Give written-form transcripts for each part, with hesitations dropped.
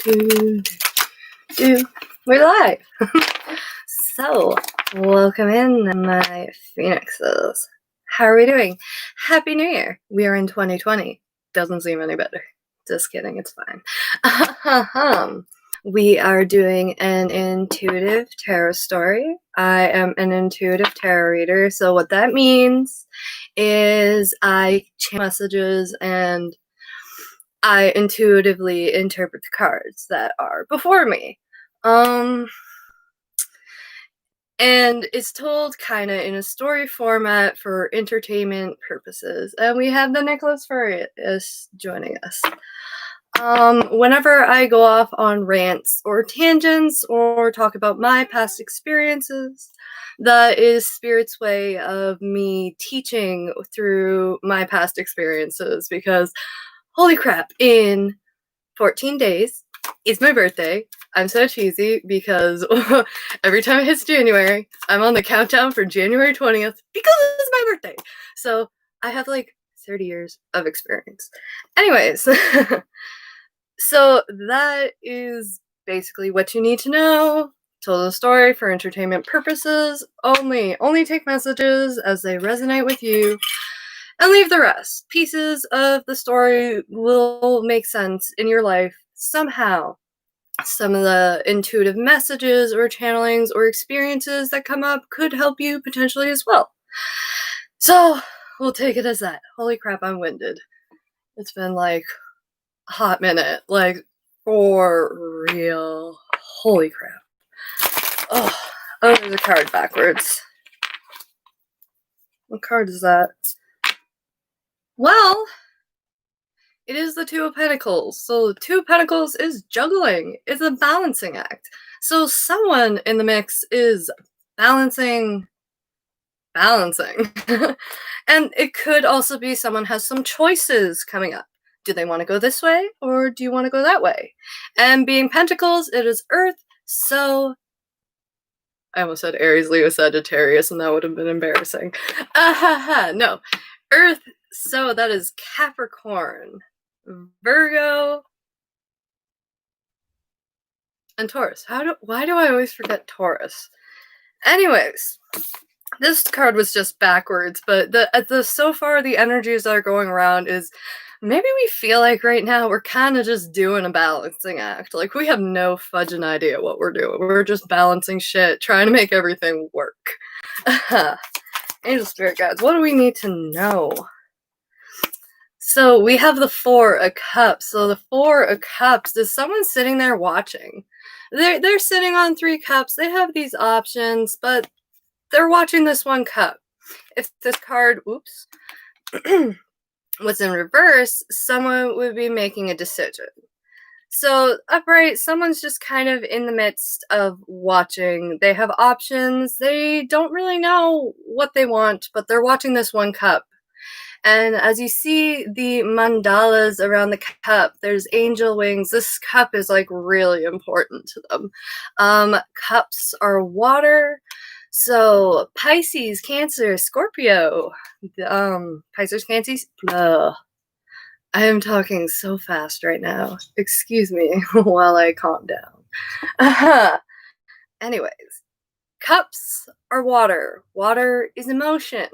We're live. So, welcome in, my phoenixes. How are we doing? Happy New Year. We are in 2020. Doesn't seem any better. Just kidding, it's fine. We are doing an intuitive tarot story. I am an intuitive tarot reader, so what that means is I channel messages and I intuitively interpret the cards that are before me. And it's told kind of in a story format for entertainment purposes. And we have the Nicholas Furious joining us. Whenever I go off on rants or tangents or talk about my past experiences, that is Spirit's way of me teaching through my past experiences, because holy crap, in 14 days is my birthday. I'm so cheesy because every time it hits January, I'm on the countdown for January 20th because it's my birthday. So I have like 30 years of experience. Anyways, so that is basically what you need to know. Told a story for entertainment purposes only. Only take messages as they resonate with you and leave the rest. Pieces of the story will make sense in your life somehow. Some of the intuitive messages or channelings or experiences that come up could help you potentially as well. So we'll take it as that. Holy crap, I'm winded. It's been like a hot minute. Like, for real. Holy crap. Oh, there's a card backwards. What card is that? Well, it is the Two of Pentacles. So the Two of Pentacles is juggling. It's a balancing act. So someone in the mix is balancing. And it could also be someone has some choices coming up. Do they want to go this way or do you want to go that way? And being Pentacles, it is Earth. So I almost said Aries, Leo, Sagittarius, and that would have been embarrassing. No. Earth, so that is Capricorn, Virgo, and Taurus. Why do I always forget Taurus? Anyways, this card was just backwards, but so far the energies that are going around is maybe we feel like right now we're kind of just doing a balancing act. Like we have no fudging idea what we're doing. We're just balancing shit, trying to make everything work. Angel Spirit Guides, what do we need to know? So we have the Four of Cups. So the Four of Cups is someone sitting there watching. They're sitting on 3 cups. They have these options, but they're watching this one cup. If this card, oops, was in reverse, someone would be making a decision. So upright, someone's just kind of in the midst of watching. They have options. They don't really know what they want, but they're watching this one cup. And as you see the mandalas around the cup, there's angel wings. This cup is like really important to them. Cups are water. So Pisces, Cancer, Scorpio. Pisces, Cancer. I am talking so fast right now. Excuse me while I calm down. Anyways, cups are water. Water is emotion.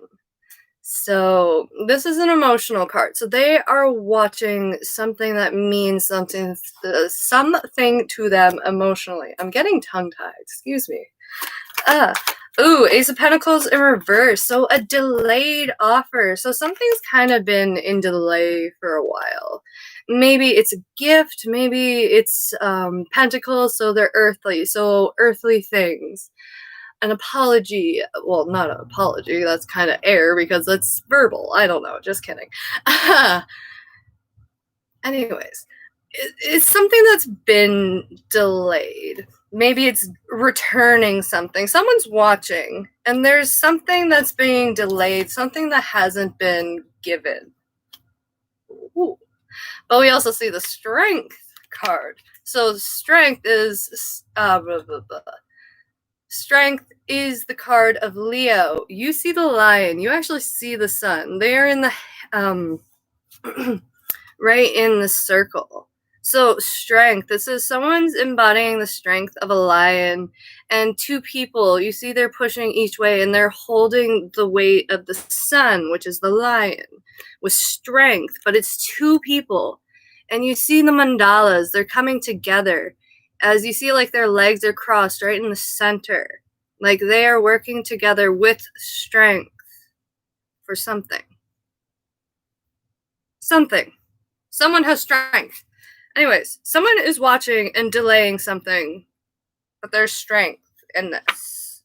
So this is an emotional card. So they are watching something that means something to them emotionally. I'm getting tongue-tied. Excuse me. Ace of Pentacles in reverse. So a delayed offer. So something's kind of been in delay for a while. Maybe it's a gift. Maybe it's Pentacles. So they're earthly. So earthly things. An apology. Well, not an apology. That's kind of air because that's verbal. I don't know. Just kidding. Anyways, it's something that's been delayed. Maybe it's returning something. Someone's watching, and there's something that's being delayed, something that hasn't been given. Ooh. But we also see the Strength card. So Strength is Strength is the card of Leo. You see the lion. You actually see the sun. They are in the right in the circle. So strength, this is someone's embodying the strength of a lion, and two people, you see they're pushing each way and they're holding the weight of the sun, which is the lion, with strength, but it's two people. And you see the mandalas, they're coming together. As you see, like their legs are crossed right in the center. Like they are working together with strength for something. Something. Someone has strength. Anyways, someone is watching and delaying something, but there's strength in this.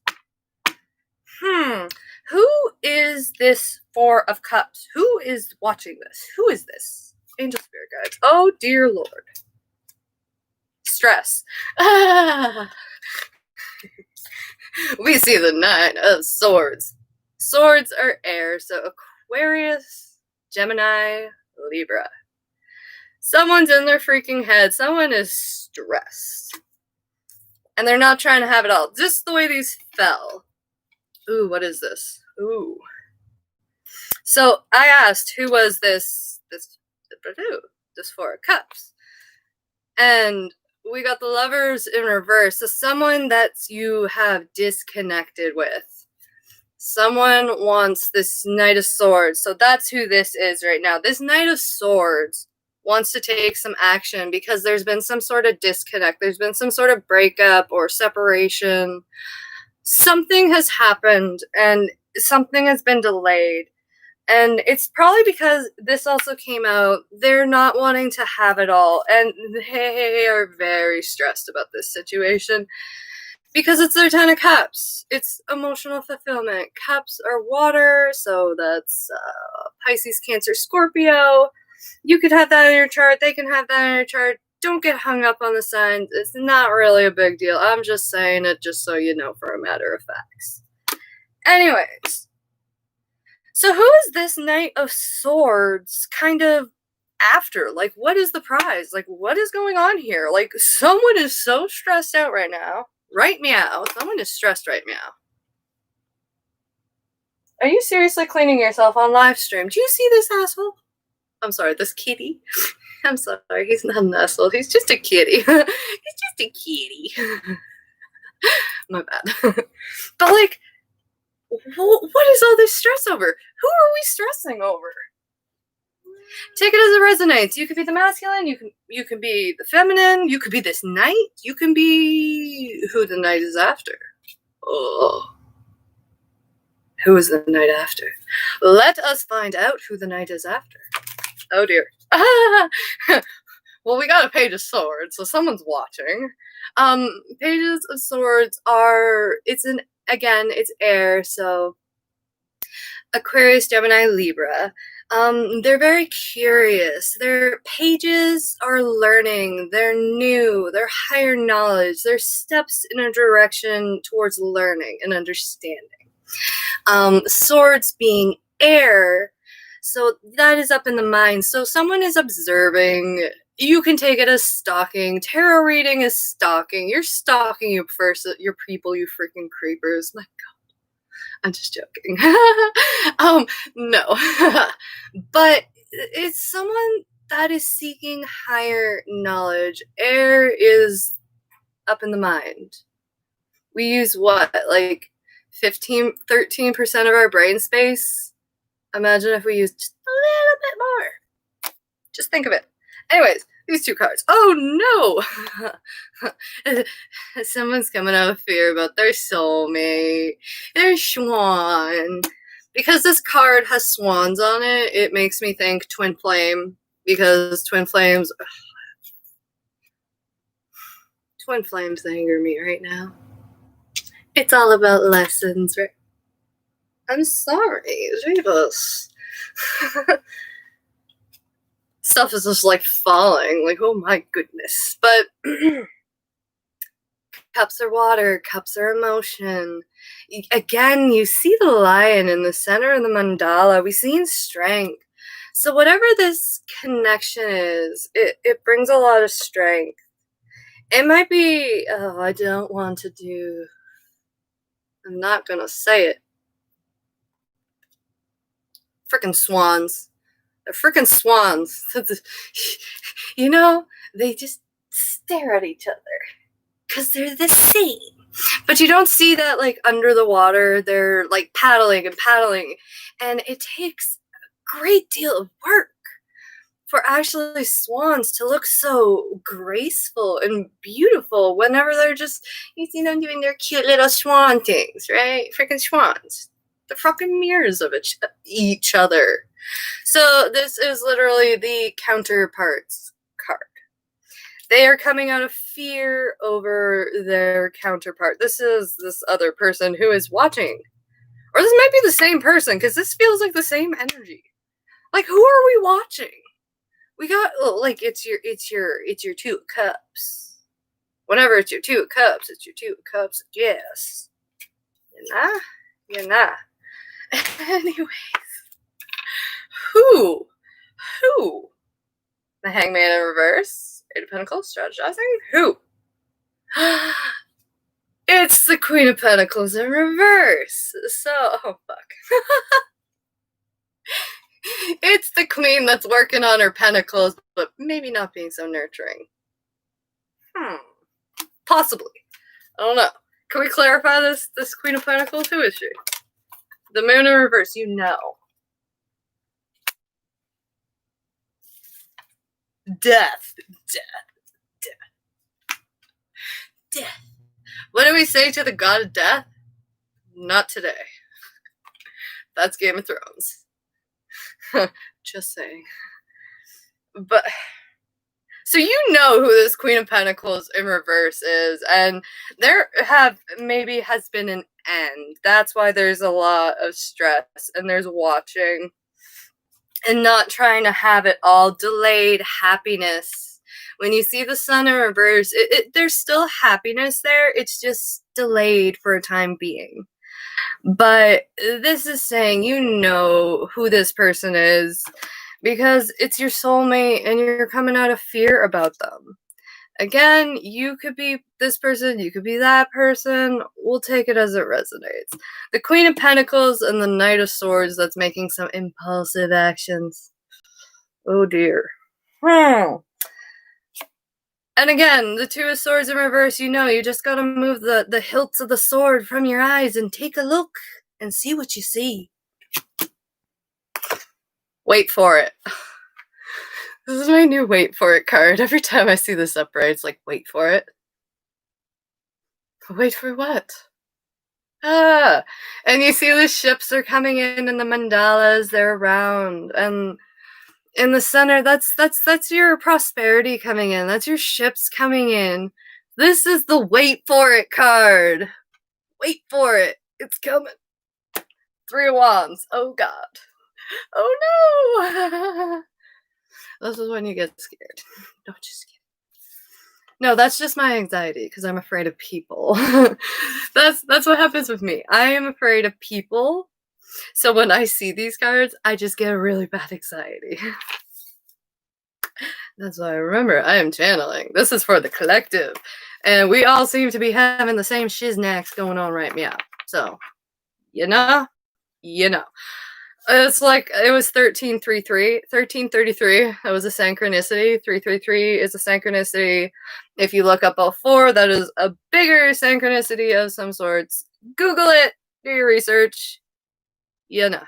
Who is this Four of Cups? Who is watching this? Who is this? Angel Spirit Guides. Oh, dear Lord. Stress. We see the Nine of Swords. Swords are air, so Aquarius, Gemini, Libra. Someone's in their freaking head. Someone is stressed. And they're not trying to have it all. Just the way these fell. Ooh, what is this? Ooh. So I asked, who was this Four of Cups? And we got the Lovers in reverse. So someone that you have disconnected with. Someone wants this Knight of Swords. So that's who this is right now. This Knight of Swords wants to take some action because there's been some sort of disconnect. There's been some sort of breakup or separation. Something has happened and something has been delayed. And it's probably because this also came out, they're not wanting to have it all. And they are very stressed about this situation because it's their Ten of Cups. It's emotional fulfillment. Cups are water, so that's Pisces, Cancer, Scorpio. You could have that in your chart. They can have that in your chart. Don't get hung up on the signs. It's not really a big deal. I'm just saying it just so you know for a matter of facts. Anyways. So who is this Knight of Swords kind of after? Like, what is the prize? Like, what is going on here? Like, someone is so stressed out right now. Right meow. Someone is stressed right meow. Are you seriously cleaning yourself on live stream? Do you see this asshole? I'm sorry, this kitty. I'm sorry, he's not an asshole. He's just a kitty. He's just a kitty. My bad. But, like, what is all this stress over? Who are we stressing over? Take it as it resonates. You could be the masculine, you can be the feminine, you could be this knight, you can be who the knight is after. Oh. Who is the knight after? Let us find out who the knight is after. Oh dear. Well, we got a Page of Swords, so someone's watching. Pages of Swords are, it's air, so Aquarius, Gemini, Libra. They're very curious. Their pages are learning. They're new. They're higher knowledge. They're steps in a direction towards learning and understanding. Swords being air, so that is up in the mind. So someone is observing. You can take it as stalking. Tarot reading is stalking. You're stalking your people, you freaking creepers. My God. I'm just joking. No. But it's someone that is seeking higher knowledge. Air is up in the mind. We use what? Like 13% of our brain space? Imagine if we used just a little bit more. Just think of it. Anyways, these two cards. Oh no! Someone's coming out of fear about their soulmate, their swan. Because this card has swans on it, it makes me think twin flame. Because twin flames anger me right now. It's all about lessons, right? I'm sorry, Jesus. Stuff is just like falling, like, oh my goodness. But cups are water, cups are emotion. Again, you see the lion in the center of the mandala. We see strength. So whatever this connection is, it brings a lot of strength. It might be, oh, I don't want to do, I'm not gonna say it. Frickin' swans. They're freaking swans. You know, They just stare at each other because they're the same. But you don't see that like under the water. They're like paddling and paddling, and it takes a great deal of work for actually swans to look so graceful and beautiful whenever they're just, you see them doing their cute little swan things, right? Freaking swans. They're fucking mirrors of each other. So this is literally the counterparts card. They are coming out of fear over their counterpart. This is this other person who is watching. Or this might be the same person, because this feels like the same energy. Like, who are we watching? We got, like, it's your two cups. Whenever it's your two cups, it's your two cups. Yes. You know? Anyways. Who? The Hangman in reverse. Eight of Pentacles, strategizing. Who? It's the Queen of Pentacles in reverse. So, oh fuck. It's the queen that's working on her pentacles, but maybe not being so nurturing. Possibly. I don't know. Can we clarify this Queen of Pentacles? Who is she? The Moon in reverse, you know. Death. What do we say to the god of death? Not today. That's Game of Thrones. Just saying. But so you know who this Queen of Pentacles in reverse is, and there has been an end. That's why there's a lot of stress, and there's watching and not trying to have it all delayed happiness. When you see the Sun in reverse, there's still happiness there. It's just delayed for a time being. But this is saying you know who this person is because it's your soulmate and you're coming out of fear about them. Again, you could be this person, you could be that person. We'll take it as it resonates. The Queen of Pentacles and the Knight of Swords that's making some impulsive actions. Oh dear. And again, the Two of Swords in reverse, you know, you just gotta move the hilts of the sword from your eyes and take a look and see what you see. Wait for it. This is my new wait for it card. Every time I see this upright, it's like, wait for it. Wait for what? And you see the ships are coming in and the mandalas, they're around, and in the center, that's your prosperity coming in. That's your ships coming in. This is the wait for it card. Wait for it. It's coming. Three of Wands. Oh God. Oh no. This is when you get scared. Don't you scare. No, that's just my anxiety because I'm afraid of people. That's what happens with me. I am afraid of people. So when I see these cards, I just get a really bad anxiety. That's why I remember I am channeling. This is for the collective. And we all seem to be having the same shiznacks going on right now. So, you know. It's like, it was 1333. That was a synchronicity. 333 is a synchronicity. If you look up all four, that is a bigger synchronicity of some sorts. Google it. Do your research. You know.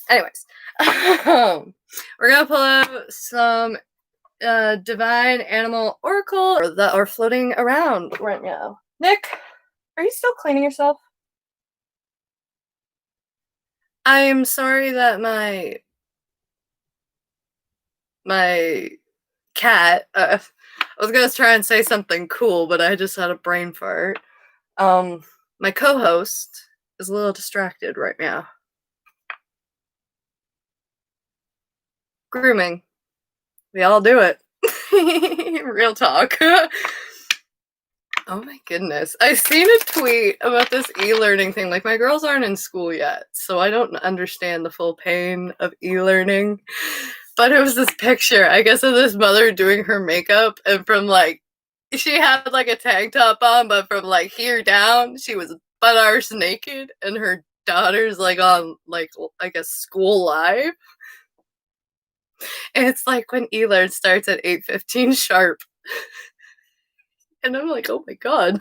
Anyways. We're going to pull out some divine animal oracle that are floating around right now. Nick, are you still cleaning yourself? I am sorry that my cat, I was going to try and say something cool, but I just had a brain fart. My co-host is a little distracted right now. Grooming. We all do it. Real talk. Oh my goodness. I seen a tweet about this e-learning thing. Like, my girls aren't in school yet, so I don't understand the full pain of e-learning. But it was this picture, I guess, of this mother doing her makeup, and from, like, she had, like, a tank top on, but from, like, here down, she was butt-arse naked, and her daughter's, like, on, like, I guess, school live. And it's like when eLearn starts at 8:15 sharp. And I'm like, oh my God.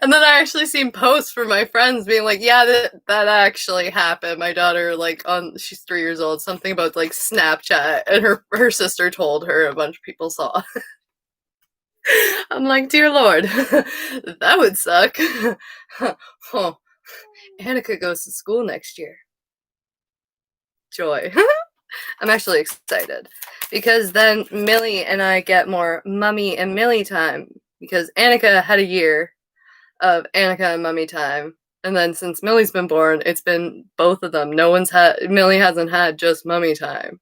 And then I actually seen posts from my friends being like, yeah, that actually happened. My daughter, like, she's 3 years old, something about like Snapchat, and her sister told her, a bunch of people saw. I'm like, dear Lord, that would suck. Huh. Annika goes to school next year. Joy. I'm actually excited because then Millie and I get more mummy and Millie time because Annika had a year of Annika and mummy time. And then since Millie's been born, it's been both of them. Millie hasn't had just mummy time.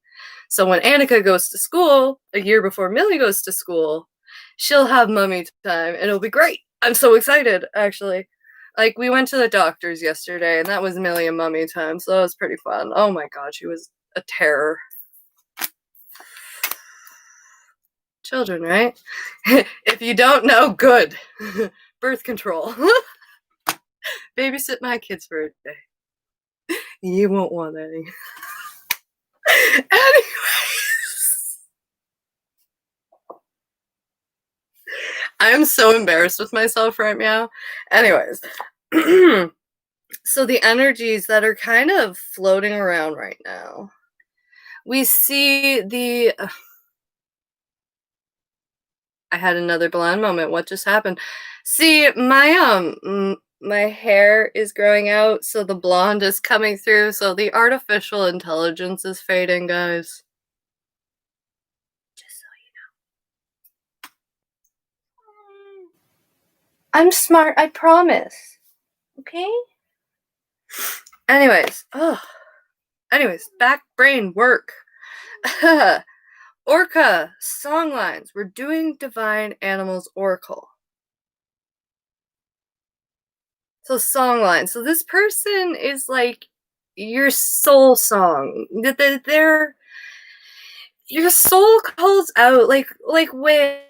So when Annika goes to school, a year before Millie goes to school, she'll have mummy time and it'll be great. I'm so excited, actually. Like, we went to the doctor's yesterday and that was Millie and mummy time, so that was pretty fun. Oh my God, she was a terror. Children, right? If you don't know, good. Birth control. Babysit my kids for a day. You won't want any. Anyways. I am so embarrassed with myself right now. Anyways. So the energies that are kind of floating around right now. We see the... I had another blonde moment. What just happened? See, my hair is growing out, so the blonde is coming through, so the artificial intelligence is fading, guys. Just so you know. I'm smart, I promise. Okay? Anyways, back brain work. Orca, songlines. We're doing Divine Animals Oracle. So songlines. So this person is like your soul song. Your soul calls out like whales.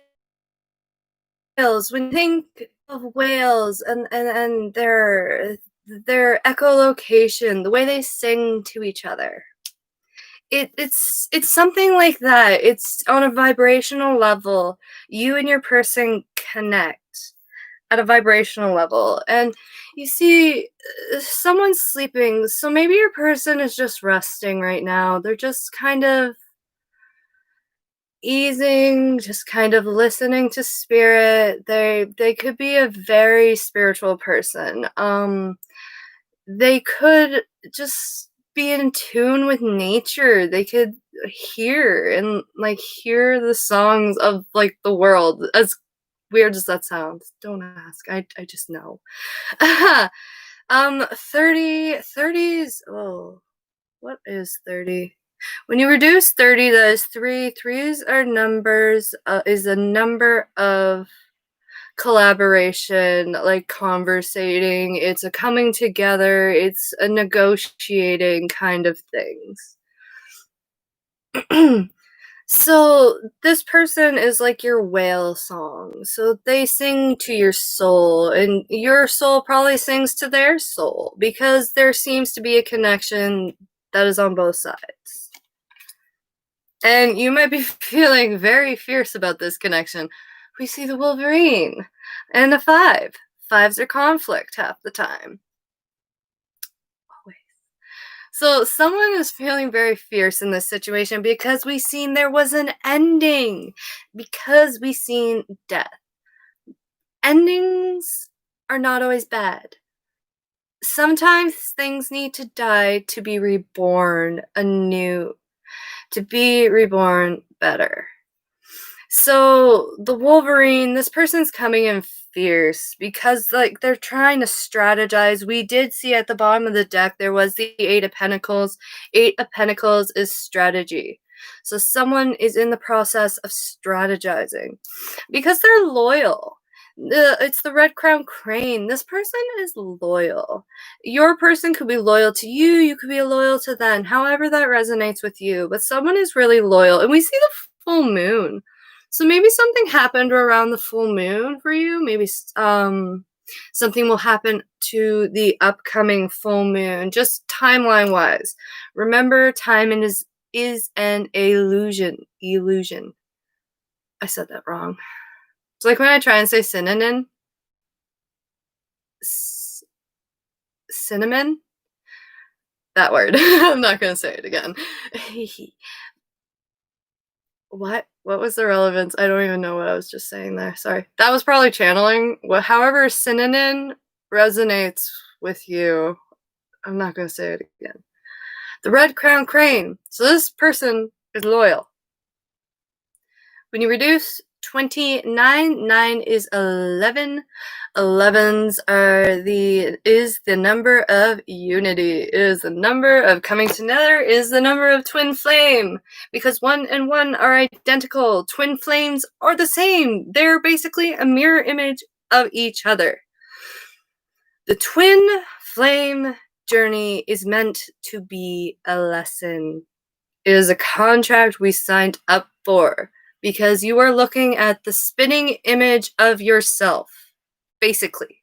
When you think of whales and their echolocation, the way they sing to each other. It's something like that. It's on a vibrational level. You and your person connect at a vibrational level, and you see someone's sleeping, so maybe your person is just resting right now. They're just kind of easing, just kind of listening to spirit. They could be a very spiritual person. They could just be in tune with nature. They could hear the songs of like the world. As weird as that sounds, don't ask. I just know. 30s. Oh, what is 30? When you reduce 30, that is 3. Threes are numbers. Is a number of collaboration, like conversating. It's a coming together. It's a negotiating kind of things. So this person is like your whale song. So they sing to your soul, and your soul probably sings to their soul, because there seems to be a connection that is on both sides. And you might be feeling very fierce about this connection. We see the Wolverine and a 5. 5s are conflict half the time. Always. So someone is feeling very fierce in this situation because we seen there was an ending. Because we seen death. Endings are not always bad. Sometimes things need to die to be reborn anew. To be reborn better. So the Wolverine, this person's coming in fierce because like they're trying to strategize. We did see at the bottom of the deck there was the 8 of Pentacles. 8 of Pentacles is strategy. So someone is in the process of strategizing because they're loyal. It's the Red Crown Crane. This person is loyal. Your person could be loyal to you. You could be loyal to them. However that resonates with you. But someone is really loyal. And we see the full moon. So maybe something happened around the full moon for you. Maybe something will happen to the upcoming full moon. Just timeline-wise. Remember, timing is is an illusion. Illusion. I said that wrong. It's like when I try and say synonym. Cinnamon? That word. I'm not going to say it again. What? What was the relevance? I don't even know what I was just saying there. Sorry. That was probably channeling. However, synonym resonates with you. I'm not going to say it again. The red crown crane. So this person is loyal. When you reduce 29, 9 is 11. 11s is the number of unity, is the number of coming together, is the number of twin flame. Because 1 and 1 are identical. Twin flames are the same. They're basically a mirror image of each other. The twin flame journey is meant to be a lesson. It is a contract we signed up for. Because you are looking at the spinning image of yourself, basically.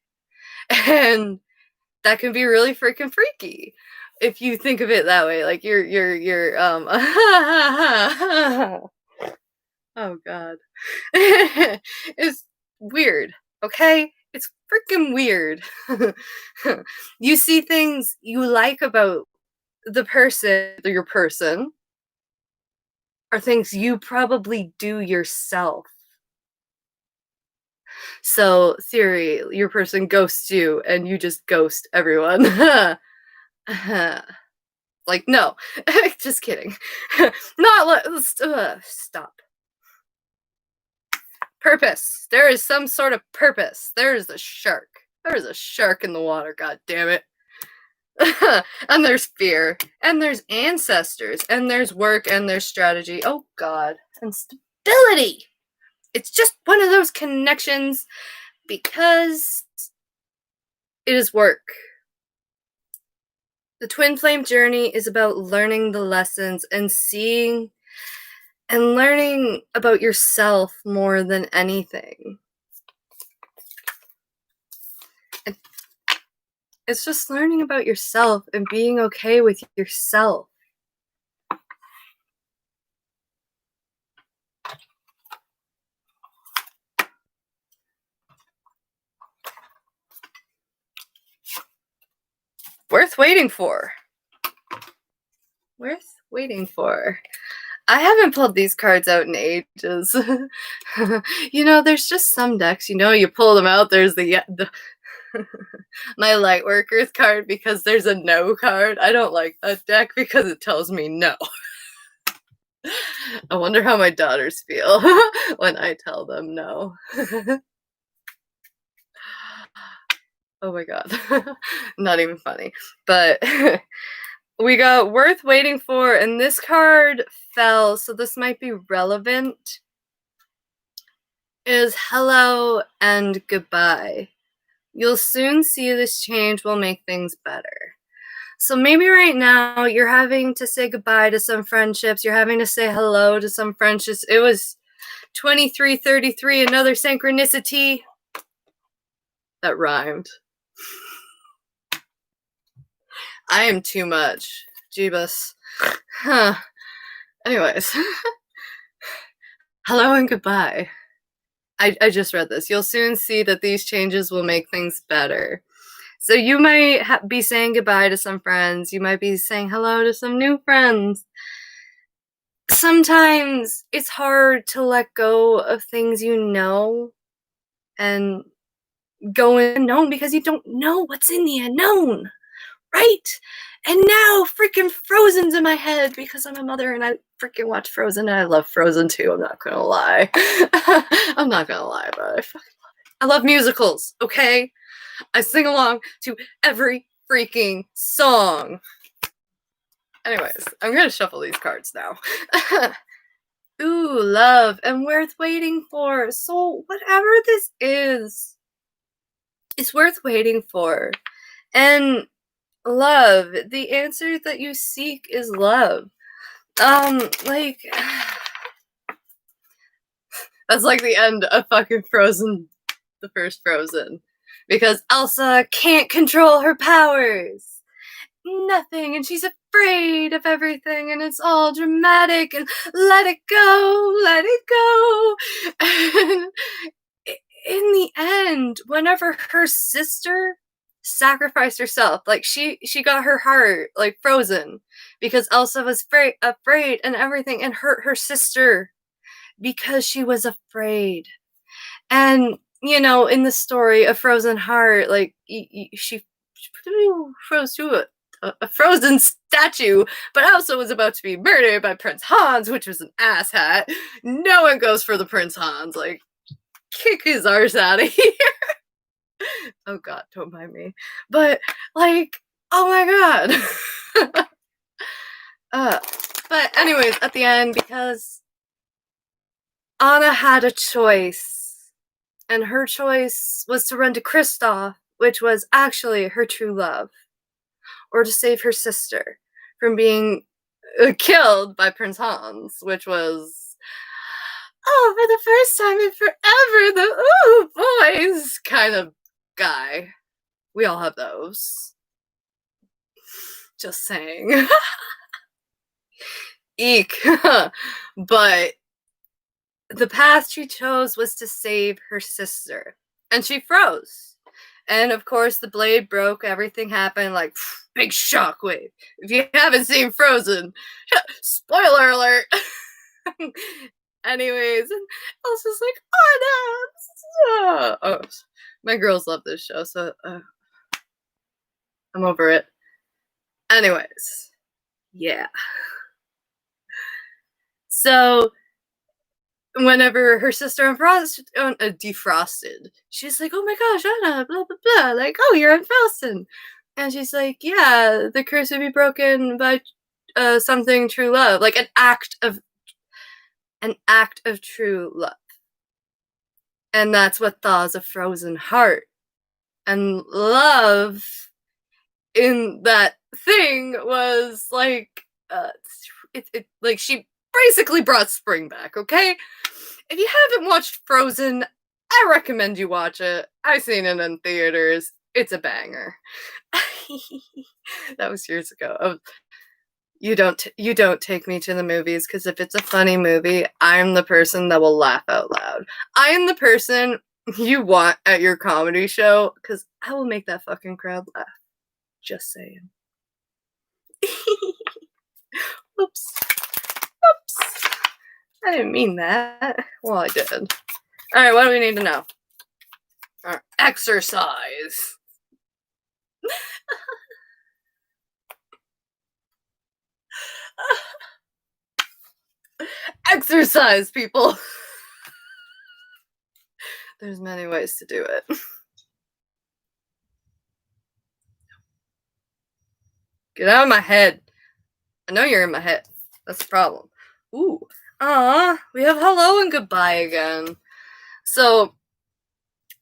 And that can be really freaking freaky if you think of it that way. Like you're oh god. It's weird, okay? It's freaking weird. You see things you like about the person, your person, are things you probably do yourself. So, theory, your person ghosts you and you just ghost everyone. Like, no. Just kidding. Stop. Purpose. There is some sort of purpose. There is a shark. There is a shark in the water, god damn it. And there's fear, and there's ancestors, and there's work, and there's strategy. Oh god. And stability. It's just one of those connections because it is work. The twin flame journey is about learning the lessons and seeing and learning about yourself more than anything. It's just learning about yourself and being okay with yourself. Worth waiting for. Worth waiting for. I haven't pulled these cards out in ages. You know, there's just some decks, you know, you pull them out, there's the my Lightworkers card because there's a no card. I don't like that deck because it tells me no. I wonder how my daughters feel when I tell them no. Oh my god. Not even funny. But we got Worth Waiting For, and this card fell, so this might be relevant. Is hello and goodbye. You'll soon see this change will make things better. So maybe right now you're having to say goodbye to some friendships. You're having to say hello to some friendships. It was 2333, another synchronicity. That rhymed. I am too much. Jeebus. Huh. Anyways. Hello and goodbye. I just read this. You'll soon see that these changes will make things better. So you might be saying goodbye to some friends. You might be saying hello to some new friends. Sometimes it's hard to let go of things you know and go in unknown because you don't know what's in the unknown, right? And now freaking Frozen's in my head because I'm a mother and I freaking watch Frozen and I love Frozen too, I'm not gonna lie. I'm not gonna lie, but I fucking love it. I love musicals, okay? I sing along to every freaking song. Anyways, I'm gonna shuffle these cards now. Ooh, love and worth waiting for. So whatever this is, it's worth waiting for. And love, the answer that you seek is love. Like, that's like the end of fucking Frozen, the first Frozen. Because Elsa can't control her powers. nothing, and she's afraid of everything, and it's all dramatic, and let it go, let it go. And in the end, whenever her sister sacrificed herself, like she got her heart like frozen because Elsa was afraid and everything, and hurt her sister because she was afraid. And you know, in the story, A Frozen Heart, like she froze to a frozen statue, but Elsa was about to be murdered by Prince Hans, which was an asshat. No one goes for the Prince Hans. Like, kick his arse out of here. Oh god, don't mind me. But like, oh my god. But anyways, at the end, because Anna had a choice, and her choice was to run to Kristoff, which was actually her true love, or to save her sister from being killed by Prince Hans, which was, oh, for the first time in forever, the ooh boys kind of guy. We all have those. Just saying. Eek. But the path she chose was to save her sister. And she froze. And of course, the blade broke, everything happened, like, big shockwave. If you haven't seen Frozen, spoiler alert! Anyways, and I was just like, oh no! Oh, my girls love this show, so I'm over it. Anyways, yeah. So, whenever her sister defrosted, she's like, oh my gosh, Anna, blah, blah, blah. Like, oh, you're unfrozen. And she's like, yeah, the curse would be broken by something true love. Like an act of true love. And that's what thaws a frozen heart. And love in that thing was like, like she basically brought spring back, okay? If you haven't watched Frozen, I recommend you watch it. I've seen it in theaters. It's a banger. That was years ago. You don't take me to the movies, because if it's a funny movie, I'm the person that will laugh out loud. I am the person you want at your comedy show, because I will make that fucking crowd laugh. Just saying. Oops. I didn't mean that. Well, I did. Alright, what do we need to know? Exercise. Exercise, people. There's many ways to do it. Get out of my head. I know you're in my head. That's the problem. Ooh. We have hello and goodbye again. So,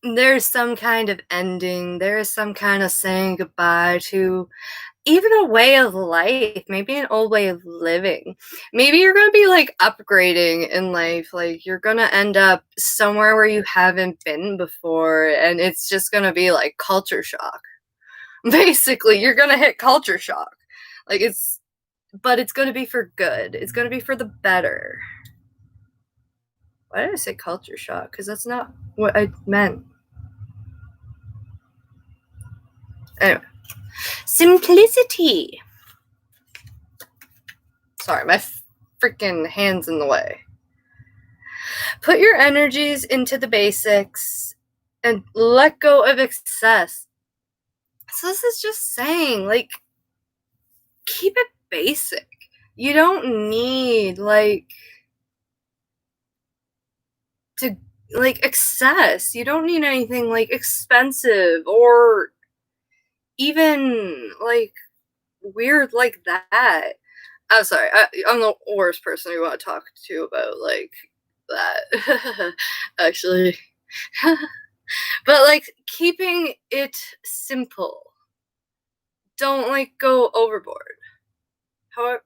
there's some kind of ending. There's some kind of saying goodbye to even a way of life, maybe an old way of living. Maybe you're going to be like upgrading in life. Like you're going to end up somewhere where you haven't been before, and it's just going to be like culture shock. Basically, you're going to hit culture shock. Like but it's going to be for good. It's going to be for the better. Why did I say culture shock? Because that's not what I meant. Anyway. Simplicity. Sorry, my freaking hand's in the way. Put your energies into the basics and let go of excess. So this is just saying, like, keep it basic. You don't need, like, to, like, excess. You don't need anything, like, expensive or even, like, weird like that. I'm sorry, I'm the worst person you want to talk to about, like, that. Actually. But, like, keeping it simple. Don't, like, go overboard. However,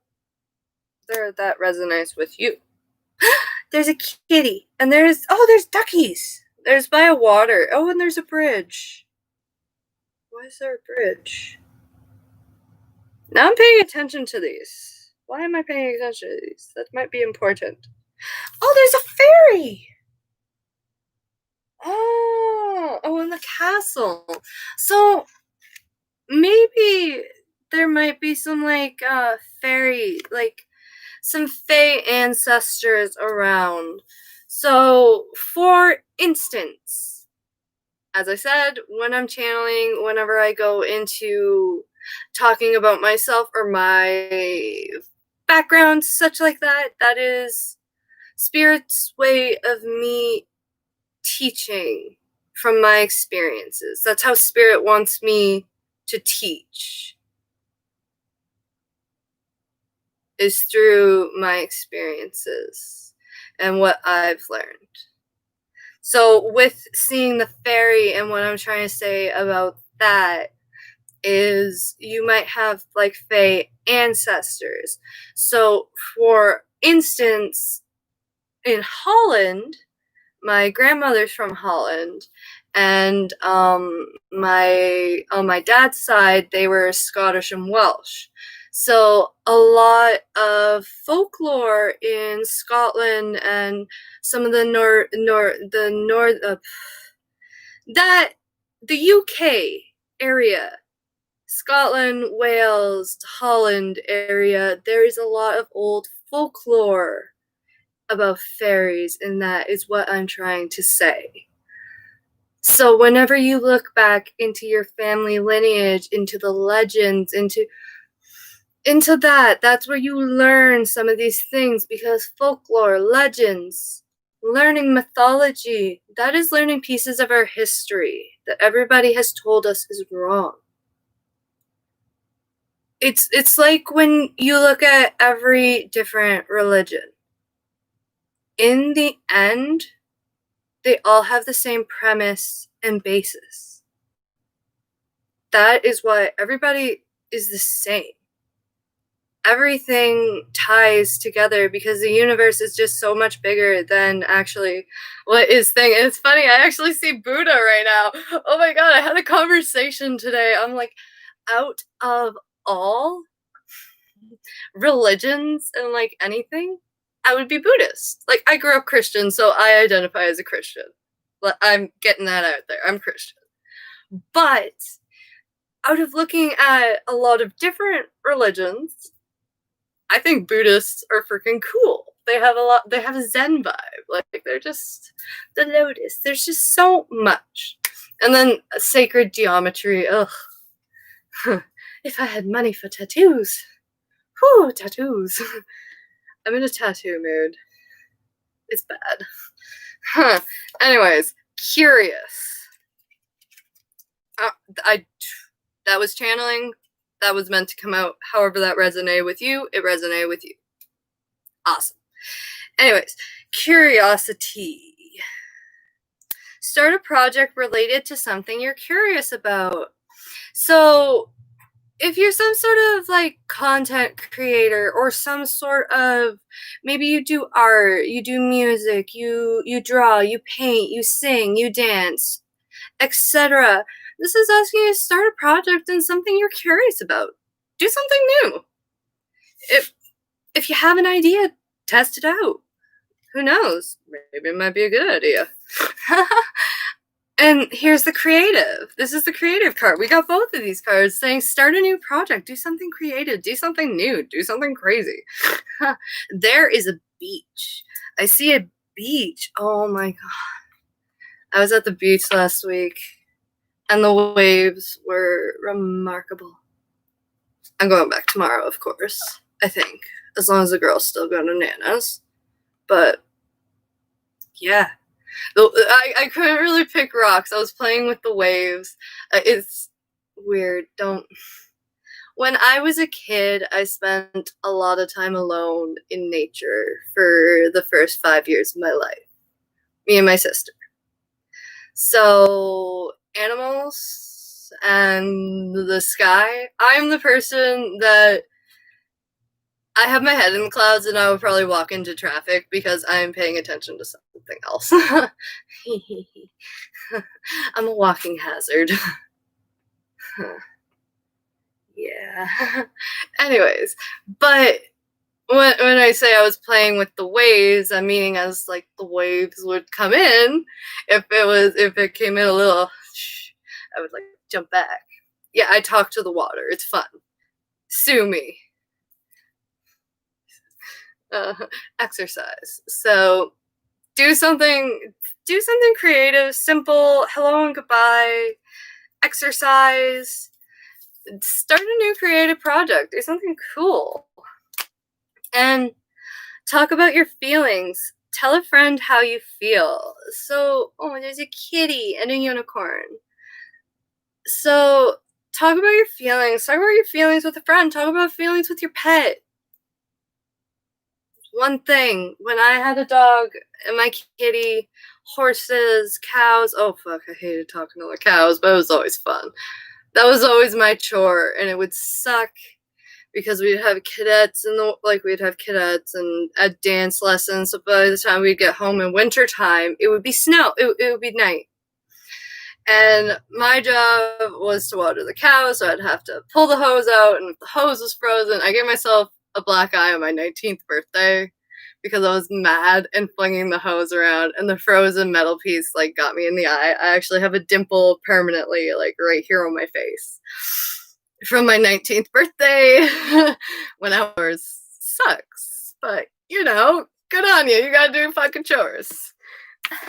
that resonates with you. There's a kitty. And there's duckies. There's by a water. Oh, and there's a bridge. Why is there a bridge? Now I'm paying attention to these. Why am I paying attention to these? That might be important. Oh, there's a fairy! Oh, in the castle. So maybe there might be some like fairy, like some fae ancestors around. So, for instance, as I said, when I'm channeling, whenever I go into talking about myself or my background, such like that, that is Spirit's way of me teaching from my experiences. That's how Spirit wants me to teach, is through my experiences and what I've learned. So with seeing the fairy, and what I'm trying to say about that is you might have like fae ancestors. So for instance, in Holland, my grandmother's from Holland, and my on my dad's side they were Scottish and Welsh. So a lot of folklore in Scotland and some of the that the UK area, Scotland, Wales, Holland area, there is a lot of old folklore about fairies, and that is what I'm trying to say. So whenever you look back into your family lineage, into the legends, into that, that's where you learn some of these things, because folklore, legends, learning mythology, that is learning pieces of our history that everybody has told us is wrong. It's like when you look at every different religion. In the end, they all have the same premise and basis. That is why everybody is the same. Everything ties together because the universe is just so much bigger than actually what is thing. And it's funny, I actually see Buddha right now. Oh my god, I had a conversation today. I'm like, out of all religions and like anything, I would be Buddhist. Like, I grew up Christian, so I identify as a Christian. I'm getting that out there. I'm Christian. But out of looking at a lot of different religions, I think Buddhists are freaking cool. They have a Zen vibe. Like, they're just the lotus. There's just so much. And then sacred geometry. Ugh. If I had money for tattoos. Whew, tattoos. I'm in a tattoo mood. It's bad. Huh. Anyways, curious. That was channeling. That was meant to come out. However that resonated with you, it resonated with you. Awesome. Anyways, curiosity. Start a project related to something you're curious about. So if you're some sort of like content creator, or some sort of, maybe you do art, you do music, you draw, you paint, you sing, you dance, etc. This is asking you to start a project in something you're curious about. Do something new. If you have an idea, test it out. Who knows? Maybe it might be a good idea. And here's the creative. This is the creative card. We got both of these cards saying start a new project, do something creative, do something new, do something crazy. There is a beach. I see a beach. Oh my god. I was at the beach last week and the waves were remarkable. I'm going back tomorrow, of course, I think, as long as the girls still go bananas. But yeah. I couldn't really pick rocks. I was playing with the waves. It's weird. When I was a kid, I spent a lot of time alone in nature for the first 5 years of my life. Me and my sister. So, animals and the sky. I'm the person that I have my head in the clouds and I would probably walk into traffic because I'm paying attention to something else. I'm a walking hazard. Yeah. Anyways, but when I say I was playing with the waves, I'm meaning as like the waves would come in. If it came in a little, I would like jump back. Yeah, I talk to the water. It's fun. Sue me. Uh, Exercise. So do something creative, simple. Hello and goodbye. Exercise. Start a new creative project. Do something cool. And talk about your feelings. Tell a friend how you feel. So, oh, there's a kitty and a unicorn. So, talk about your feelings. Talk about your feelings with a friend. Talk about feelings with your pet. One thing, when I had a dog and my kitty, horses, cows. Oh, fuck, I hated talking to the cows, but it was always fun. That was always my chore, and it would suck because we'd have cadets and at dance lessons. So by the time we'd get home in wintertime, it would be snow. It would be night. And my job was to water the cows, so I'd have to pull the hose out, and if the hose was frozen, I gave myself a black eye on my 19th birthday because I was mad and flinging the hose around, and the frozen metal piece like got me in the eye. I actually have a dimple permanently like right here on my face from my 19th birthday when hours sucks. But you know, good on you. You gotta do fucking chores.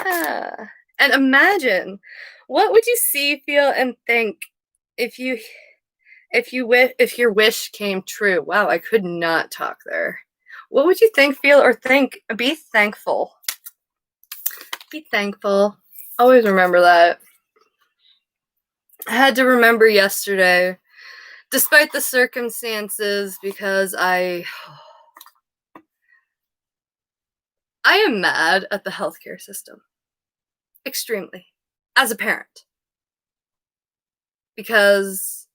And imagine, what would you see, feel, and think if your wish came true? Wow, I could not talk there. What would you think, feel, or think? Be thankful. Be thankful. Always remember that. I had to remember yesterday, despite the circumstances, because I am mad at the healthcare system. Extremely. As a parent. Because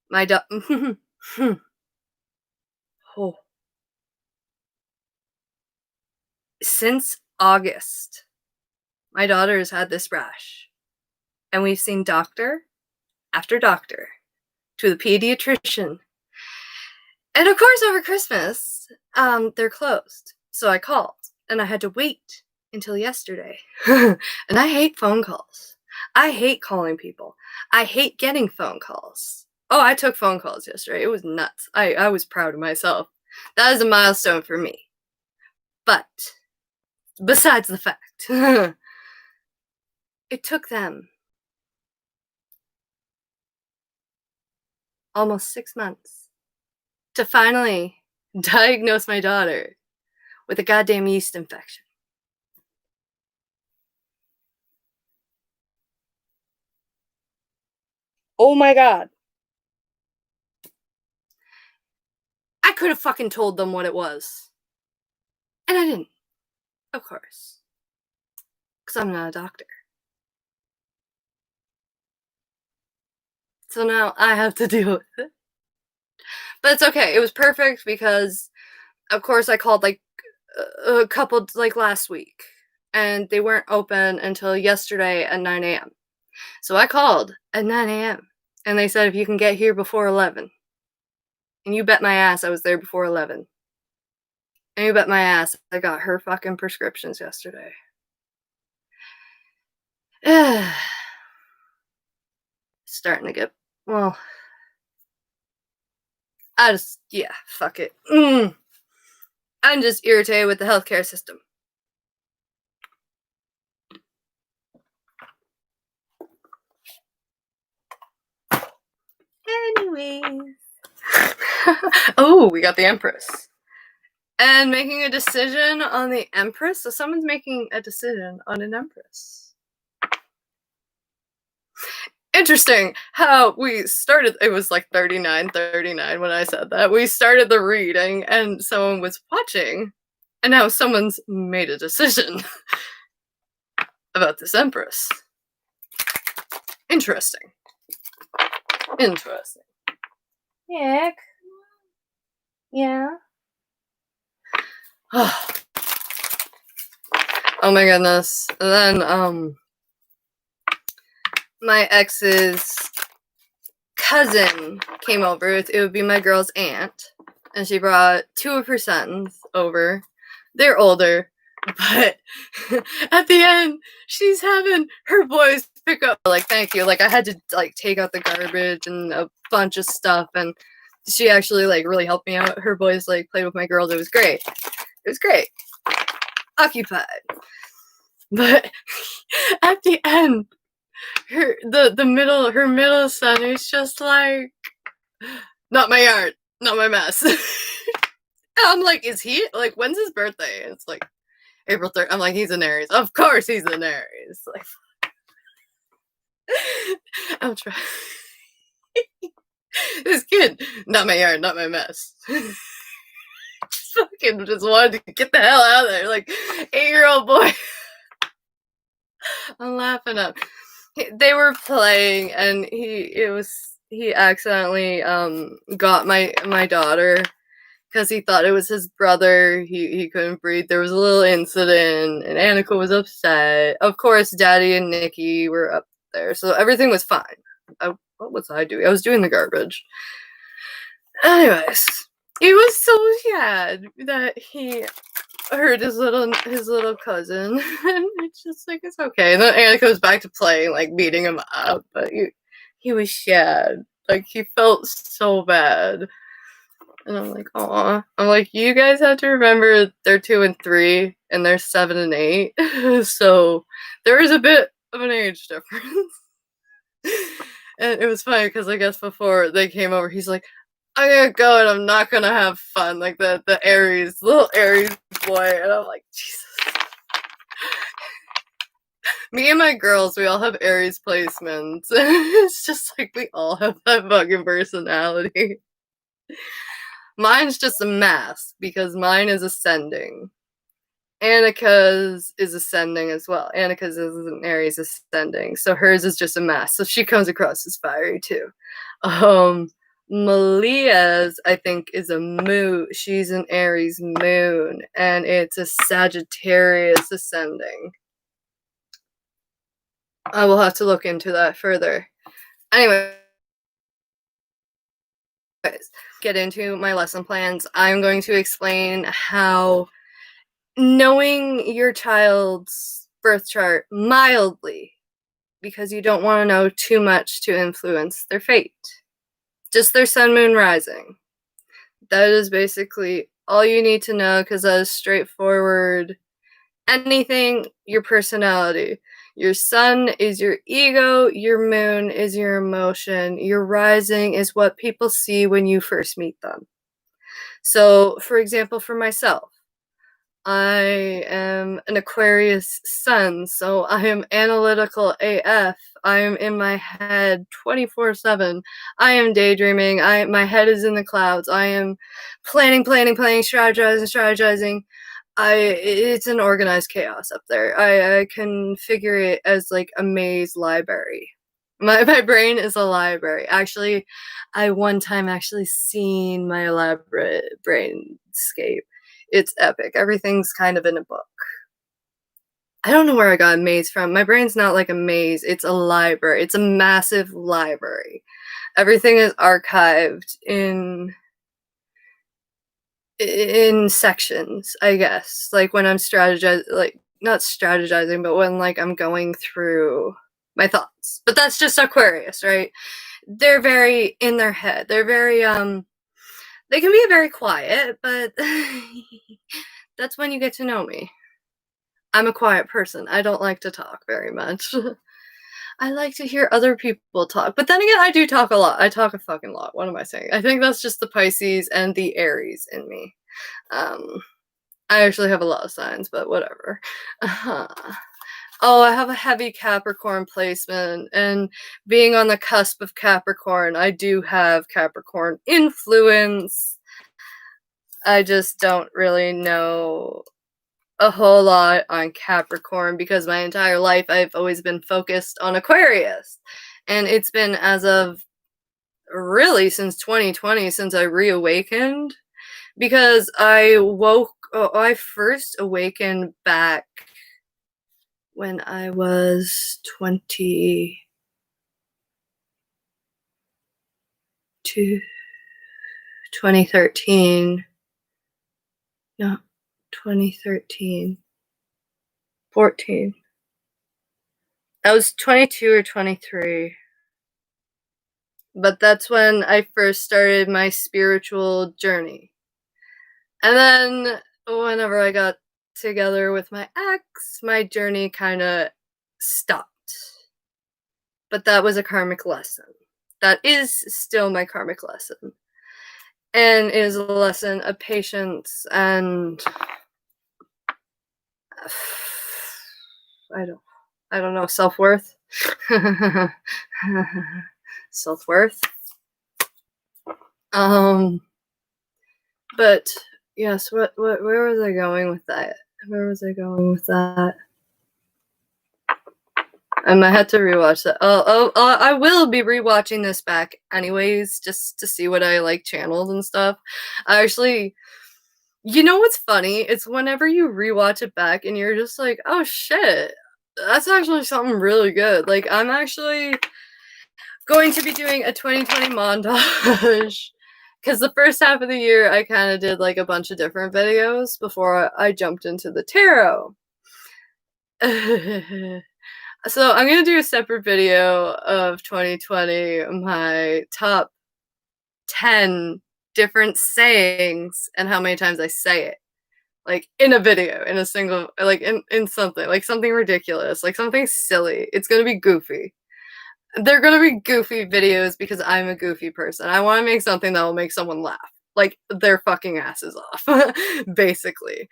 my oh. Since August, my daughter has had this rash. And we've seen doctor after doctor to the pediatrician. And of course, over Christmas, they're closed. So I called, and I had to wait until yesterday. And I hate phone calls. I hate calling people. I hate getting phone calls. Oh, I took phone calls yesterday. It was nuts. I was proud of myself. That is a milestone for me. But besides the fact, it took them almost 6 months to finally diagnose my daughter with a goddamn yeast infection. Oh my god. I could have fucking told them what it was. And I didn't. Of course. Because I'm not a doctor. So now I have to deal with it. But it's okay. It was perfect because, of course, I called like a couple, like last week. And they weren't open until yesterday at 9 a.m. So I called at 9 a.m. And they said, if you can get here before 11. And you bet my ass I was there before 11. And you bet my ass I got her fucking prescriptions yesterday. Starting to get, well, fuck it. I'm just irritated with the healthcare system. Anyways. Oh, we got the Empress. And making a decision on the Empress? So someone's making a decision on an Empress. Interesting how we started, it was like 39 when I said that. We started the reading and someone was watching, and now someone's made a decision about this Empress. Interesting. Yeah. Yeah. Oh my goodness. And then, my ex's cousin came over. It would be my girl's aunt, and she brought 2 of her sons over. They're older, but at the end, she's having her boys pick up, like, thank you. Like, I had to, like, take out the garbage and a bunch of stuff, and she actually, like, really helped me out. Her boys, like, played with my girls. It was great. It was great. Occupied. But at the end, her middle son is just like, not my yard, not my mess. And I'm like, is he, like, when's his birthday? It's like April 3rd. I'm like, he's an Aries. Of course he's an Aries. Like, I'm trying. This kid, not my yard, not my mess. Just wanted to get the hell out of there. Like, 8-year-old boy. I'm laughing up. They were playing, and he accidentally got my daughter because he thought it was his brother. He couldn't breathe. There was a little incident, and Annika was upset. Of course, Daddy and Nikki were up there, so everything was fine. What was I doing? I was doing the garbage. Anyways, he was so sad that he hurt his little cousin, and it's just like, it's okay. And then Annika goes back to playing, like, beating him up, but he was sad. Like, he felt so bad. And I'm like, aw. I'm like, you guys have to remember they're 2 and 3, and they're 7 and 8. So there is a bit of an age difference. And it was funny because I guess before they came over, he's like, I'm gonna go and I'm not gonna have fun. Like the Aries, little Aries boy. And I'm like, Jesus. Me and my girls, we all have Aries placements. It's just like we all have that fucking personality. Mine's just a mask because mine is ascending. Annika's is ascending as well. Annika's is an Aries ascending. So hers is just a mask. So she comes across as fiery too. Malia's, I think, is a moon. She's an Aries moon, and it's a Sagittarius ascending. I will have to look into that further. Anyway, get into my lesson plans. I'm going to explain how knowing your child's birth chart mildly, because you don't want to know too much to influence their fate. Just their sun, moon, rising. That is basically all you need to know, because that is straightforward. Anything, your personality. Your sun is your ego, your moon is your emotion, your rising is what people see when you first meet them. So, for example, for myself, I am an Aquarius sun, so I am analytical AF. I am in my head 24/7. I am daydreaming. My head is in the clouds. I am planning, strategizing. It's an organized chaos up there. I can figure it as like a maze library. My brain is a library. Actually, I one time actually seen my elaborate brainscape. It's epic. Everything's kind of in a book. I don't know where I got a maze from. My brain's not like a maze. It's a library. It's a massive library. Everything is archived in sections, I guess. Like when I'm not strategizing, but when like I'm going through my thoughts. But that's just Aquarius, right? They're very in their head. They're very they can be very quiet, but that's when you get to know me. I'm a quiet person. I don't like to talk very much. I like to hear other people talk. But then again, I do talk a lot. I talk a fucking lot. What am I saying? I think that's just the Pisces and the Aries in me. I actually have a lot of signs, but whatever. Oh, I have a heavy Capricorn placement, and being on the cusp of Capricorn, I do have Capricorn influence. I just don't really know a whole lot on Capricorn because my entire life I've always been focused on Aquarius. And it's been as of really since 2020, since I reawakened, because I first awakened back when I was 20. 2013. No, 2013. 14. I was 22 or 23. But that's when I first started my spiritual journey. And then whenever I got together with my ex, my journey kind of stopped. But that was a karmic lesson. That is still my karmic lesson. And it is a lesson of patience and I don't know, self-worth. Self-worth. But yes, where was I going with that? I might have to rewatch that. I will be rewatching this back anyways, just to see what I like channels and stuff. I actually, you know what's funny? It's whenever you rewatch it back and you're just like, oh shit, that's actually something really good. Like, I'm actually going to be doing a 2020 montage. Because the first half of the year, I kind of did like a bunch of different videos before I jumped into the tarot. So I'm going to do a separate video of 2020, my top 10 different sayings and how many times I say it. Like in a video, in a single, like in something, like something ridiculous, like something silly. It's going to be goofy. They're going to be goofy videos because I'm a goofy person. I want to make something that will make someone laugh. Like their fucking asses off, basically.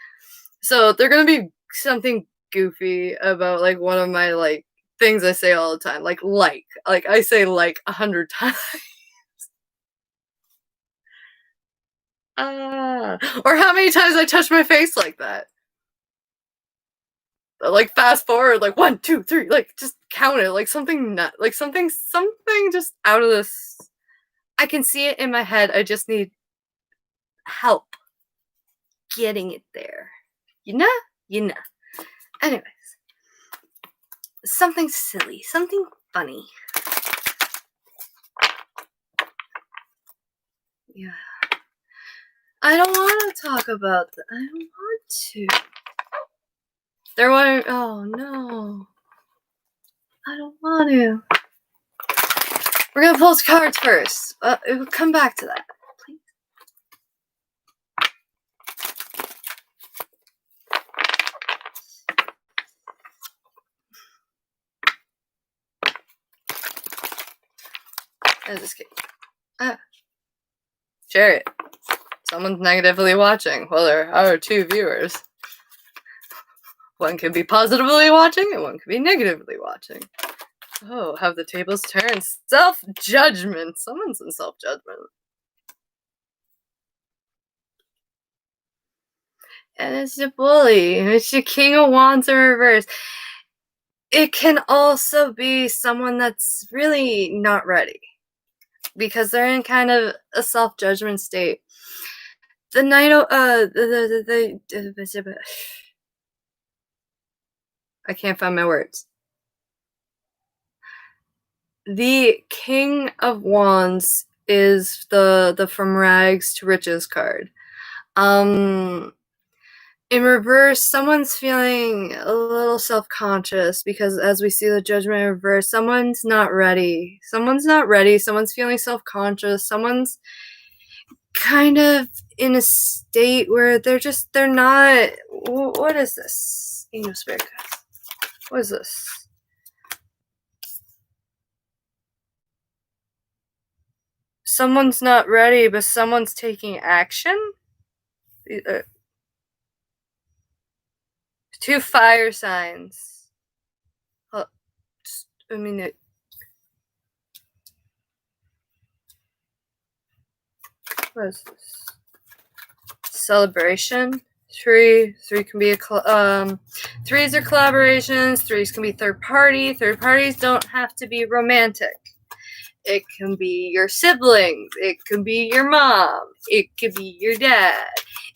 So they're going to be something goofy about like one of my like things I say all the time. Like I say like 100 times. Or how many times I touch my face like that. Like fast forward, like 1, 2, 3, like just count it, like something nut, like something just out of this. I can see it in my head. I just need help getting it there. You know. Anyways, something silly, something funny. Yeah. I don't want to talk about that. I don't want to. They're wondering, oh no. I don't want to. We're going to pull cards first. We'll come back to that, please. Just kidding. Chariot. Someone's negatively watching. Well, there are 2 viewers. One can be positively watching and one can be negatively watching. Oh, have the tables turned. Self-judgment. Someone's in self-judgment. And it's the bully. It's the King of Wands in reverse. It can also be someone that's really not ready. Because they're in kind of a self-judgment state. The Knight of, I can't find my words. The King of Wands is the From Rags to Riches card. In reverse, someone's feeling a little self-conscious because as we see the Judgment in reverse, someone's not ready. Someone's feeling self-conscious. Someone's kind of in a state where they're not. What is this? Angel Spirit guys. What is this? Someone's not ready, but someone's taking action? 2 fire signs. What is this? Celebration. 3 can be threes are collaborations. 3s can be third party. Third parties don't have to be romantic. It can be your siblings. It could be your mom. It could be your dad.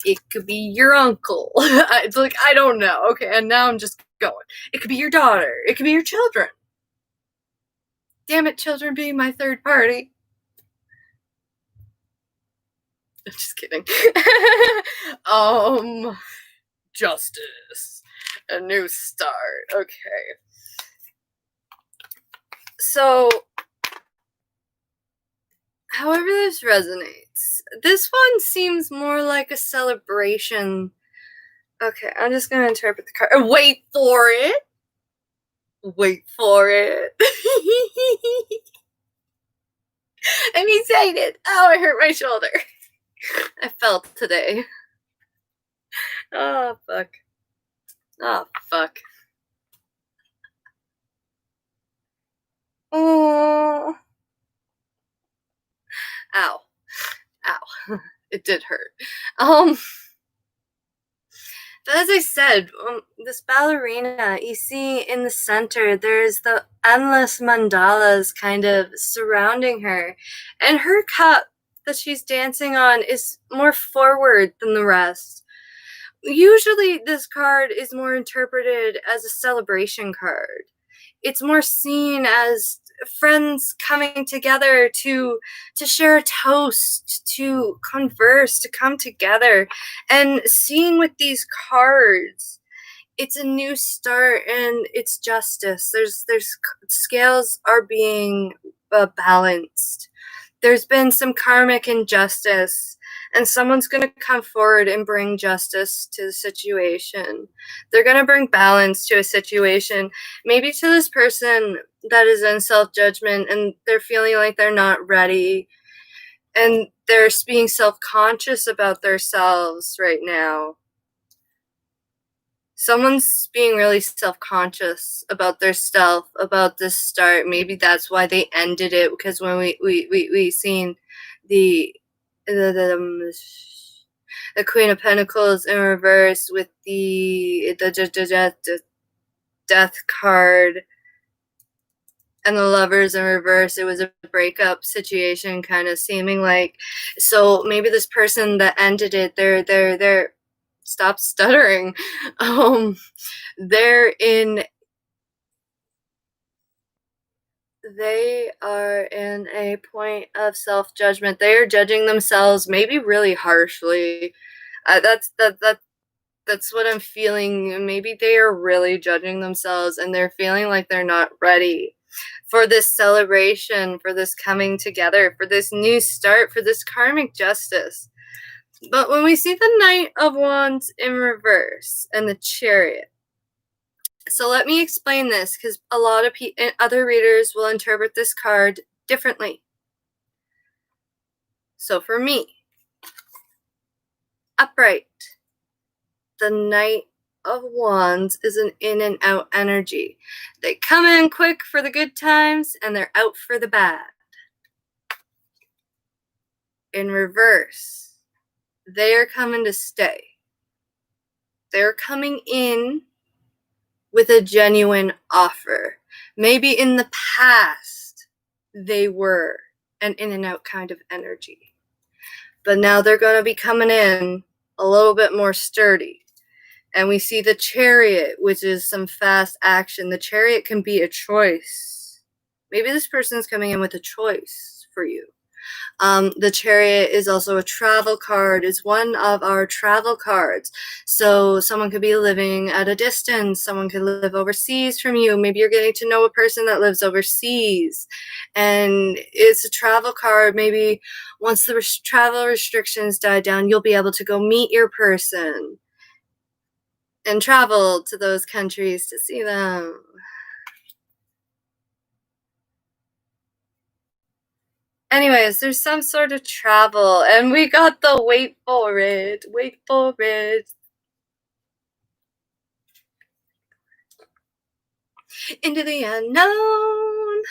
It could be your uncle. It's like, I don't know. Okay, and now I'm just going. It could be your daughter. It could be your children. Damn it, children being my third party. Just kidding. Justice. A new start. Okay. So, however this resonates, this one seems more like a celebration. Okay, I'm just gonna interpret the card. Wait for it. Wait for it. I'm excited. Oh, I hurt my shoulder. I felt today. Oh, fuck. Oh, fuck. Oh. Ow. Ow. It did hurt. But as I said, this ballerina, you see in the center, there's the endless mandalas kind of surrounding her. And her cup that she's dancing on is more forward than the rest. Usually, this card is more interpreted as a celebration card. It's more seen as friends coming together to share a toast, to converse, to come together. And seeing with these cards, it's a new start and it's justice. There's scales are being balanced. There's been some karmic injustice, and someone's going to come forward and bring justice to the situation. They're going to bring balance to a situation, maybe to this person that is in self-judgment and they're feeling like they're not ready and they're being self-conscious about themselves right now. Someone's being really self-conscious about their self, about this start. Maybe that's why they ended it, because when we seen the Queen of Pentacles in reverse with the Death card and the Lovers in reverse, it was a breakup situation, kind of seeming like. So maybe this person that ended it, they're stop stuttering. They are in a point of self-judgment. They are judging themselves, maybe really harshly. That's what I'm feeling. Maybe they are really judging themselves and they're feeling like they're not ready for this celebration, for this coming together, for this new start, for this karmic justice. But when we see the Knight of Wands in reverse and the Chariot, so let me explain this, because a lot of other readers will interpret this card differently. So for me, upright, the Knight of Wands is an in and out energy. They come in quick for the good times and they're out for the bad. In reverse, they are coming to stay. They're coming in with a genuine offer. Maybe in the past, they were an in and out kind of energy. But now they're going to be coming in a little bit more sturdy. And we see the Chariot, which is some fast action. The Chariot can be a choice. Maybe this person's coming in with a choice for you. The Chariot is also a travel card, is one of our travel cards. So someone could be living at a distance. Someone could live overseas from you. Maybe you're getting to know a person that lives overseas. And it's a travel card. Maybe once the travel restrictions die down, you'll be able to go meet your person and travel to those countries to see them. Anyways, there's some sort of travel, and we got the wait for it. Wait for it. Into the unknown.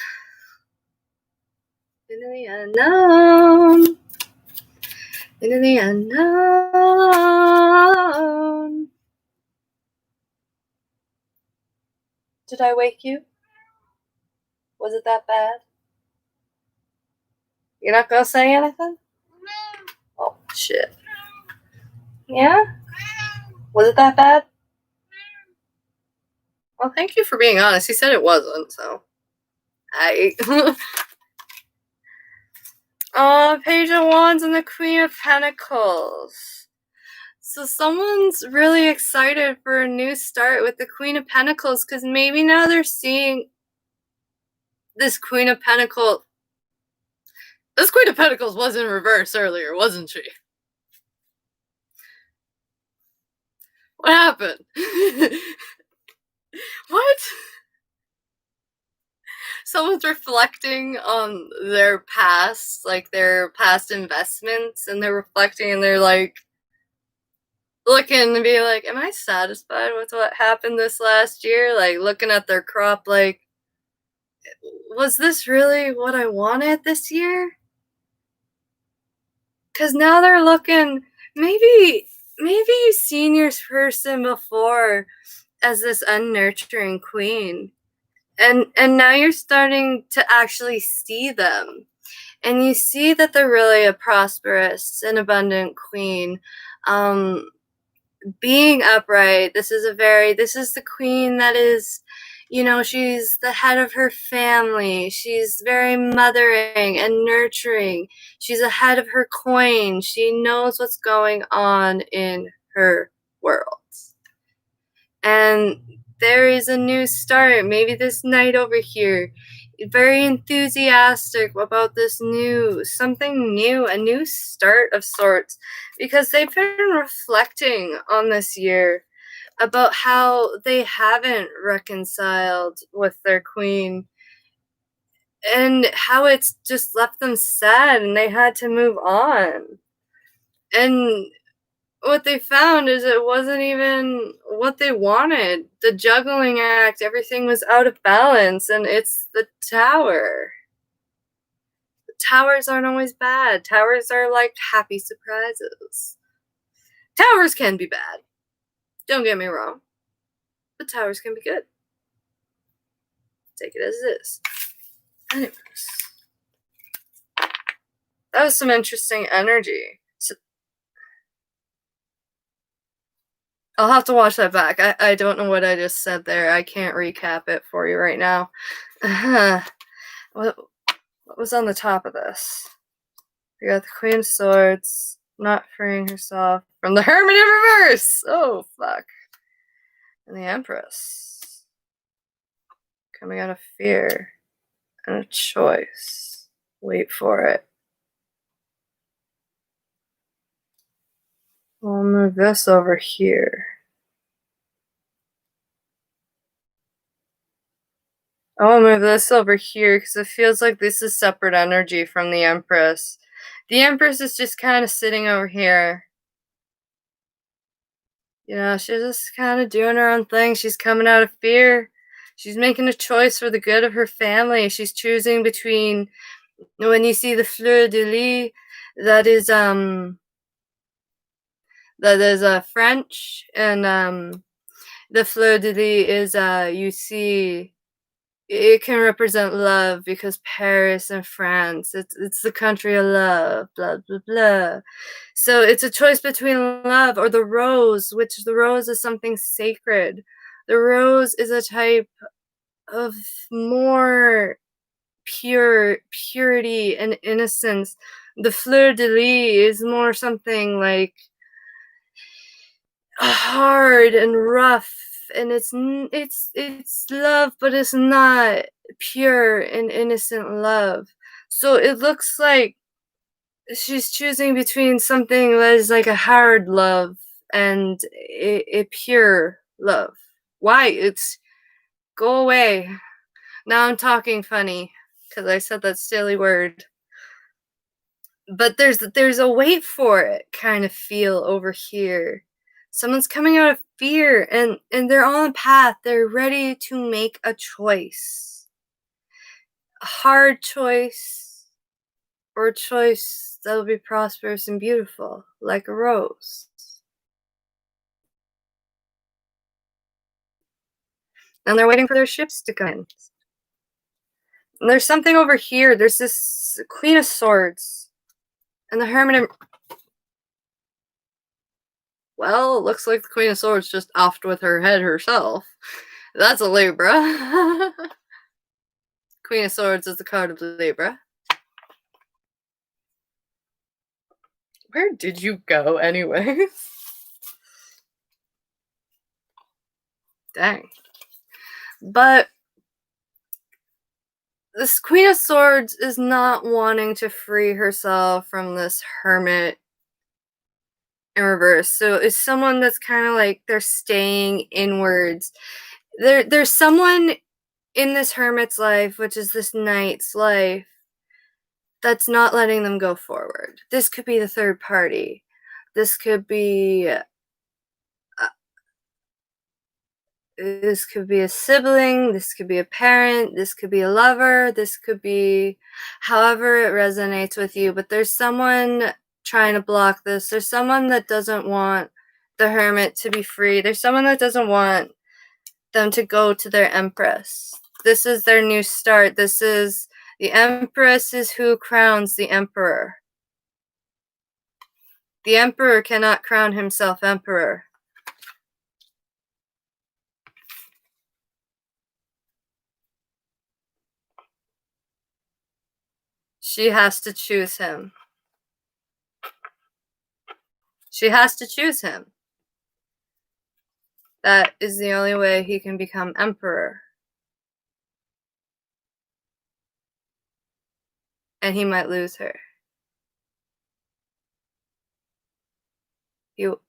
Into the unknown. Into the unknown. Did I wake you? Was it that bad? You're not gonna say anything? Oh, shit. Yeah? Was it that bad? Well, thank you for being honest. He said it wasn't, so. Oh, Page of Wands and the Queen of Pentacles. So someone's really excited for a new start with the Queen of Pentacles because maybe now they're seeing this Queen of Pentacles. This Queen of Pentacles was in reverse earlier, wasn't she? What happened? What? Someone's reflecting on their past, like their past investments, and they're reflecting and they're like looking and be like, am I satisfied with what happened this last year? Like looking at their crop like, was this really what I wanted this year? Because now they're looking, maybe you've seen your person before as this unnurturing queen. And now you're starting to actually see them. And you see that they're really a prosperous and abundant queen. Being upright, this is the queen that is, she's the head of her family. She's very mothering and nurturing. She's ahead of her coin. She knows what's going on in her world. And there is a new start. Maybe this night over here, very enthusiastic about this something new, a new start of sorts, because they've been reflecting on this year about how they haven't reconciled with their queen and how it's just left them sad and they had to move on. And what they found is it wasn't even what they wanted. The juggling act, everything was out of balance, and it's the tower. The towers aren't always bad. Towers are like happy surprises. Towers can be bad. Don't get me wrong. But towers can be good. Take it as it is. Anyways. That was some interesting energy. I'll have to watch that back. I don't know what I just said there. I can't recap it for you right now. What was on the top of this? We got the Queen of Swords, not freeing herself from the Hermit in reverse. Oh, fuck. And the Empress. Coming out of fear. And a choice. Wait for it. We'll move this over here. I'll move this over here because it feels like this is separate energy from the Empress. The Empress is just kind of sitting over here. She's just kind of doing her own thing. She's coming out of fear. She's making a choice for the good of her family. She's choosing between, when you see the fleur de lis, that is French, and the fleur de lis is you see, it can represent love because Paris and France, it's the country of love, blah blah blah. So it's a choice between love or the rose, which the rose is something sacred. The rose is a type of more purity and innocence. The fleur de lis is more something like hard and rough, and it's love, but it's not pure and innocent love. So it looks like she's choosing between something that is like a hard love and a pure love. Why? It's go away. Now I'm talking funny because I said that silly word. But there's a wait for it kind of feel over here. Someone's coming out of fear and they're on a path. They're ready to make a choice. A hard choice or a choice that'll be prosperous and beautiful, like a rose. And they're waiting for their ships to come in. And there's something over here. There's this Queen of Swords. And the Hermit. Well, it looks like the Queen of Swords just offed with her head herself. That's a Libra. Queen of Swords is the card of Libra. Where did you go anyways? Dang. But this Queen of Swords is not wanting to free herself from this Hermit in reverse. So it's someone that's kind of like they're staying inwards. There's someone in this Hermit's life, which is this Knight's life, that's not letting them go forward. This could be the third party. This could be a sibling, this could be a parent, this could be a lover, this could be however it resonates with you, but there's someone trying to block this. There's someone that doesn't want the Hermit to be free. There's someone that doesn't want them to go to their Empress. This is their new start. This is the Empress is who crowns the Emperor. The Emperor cannot crown himself Emperor. She has to choose him. She has to choose him. That is the only way he can become Emperor. And he might lose her. You.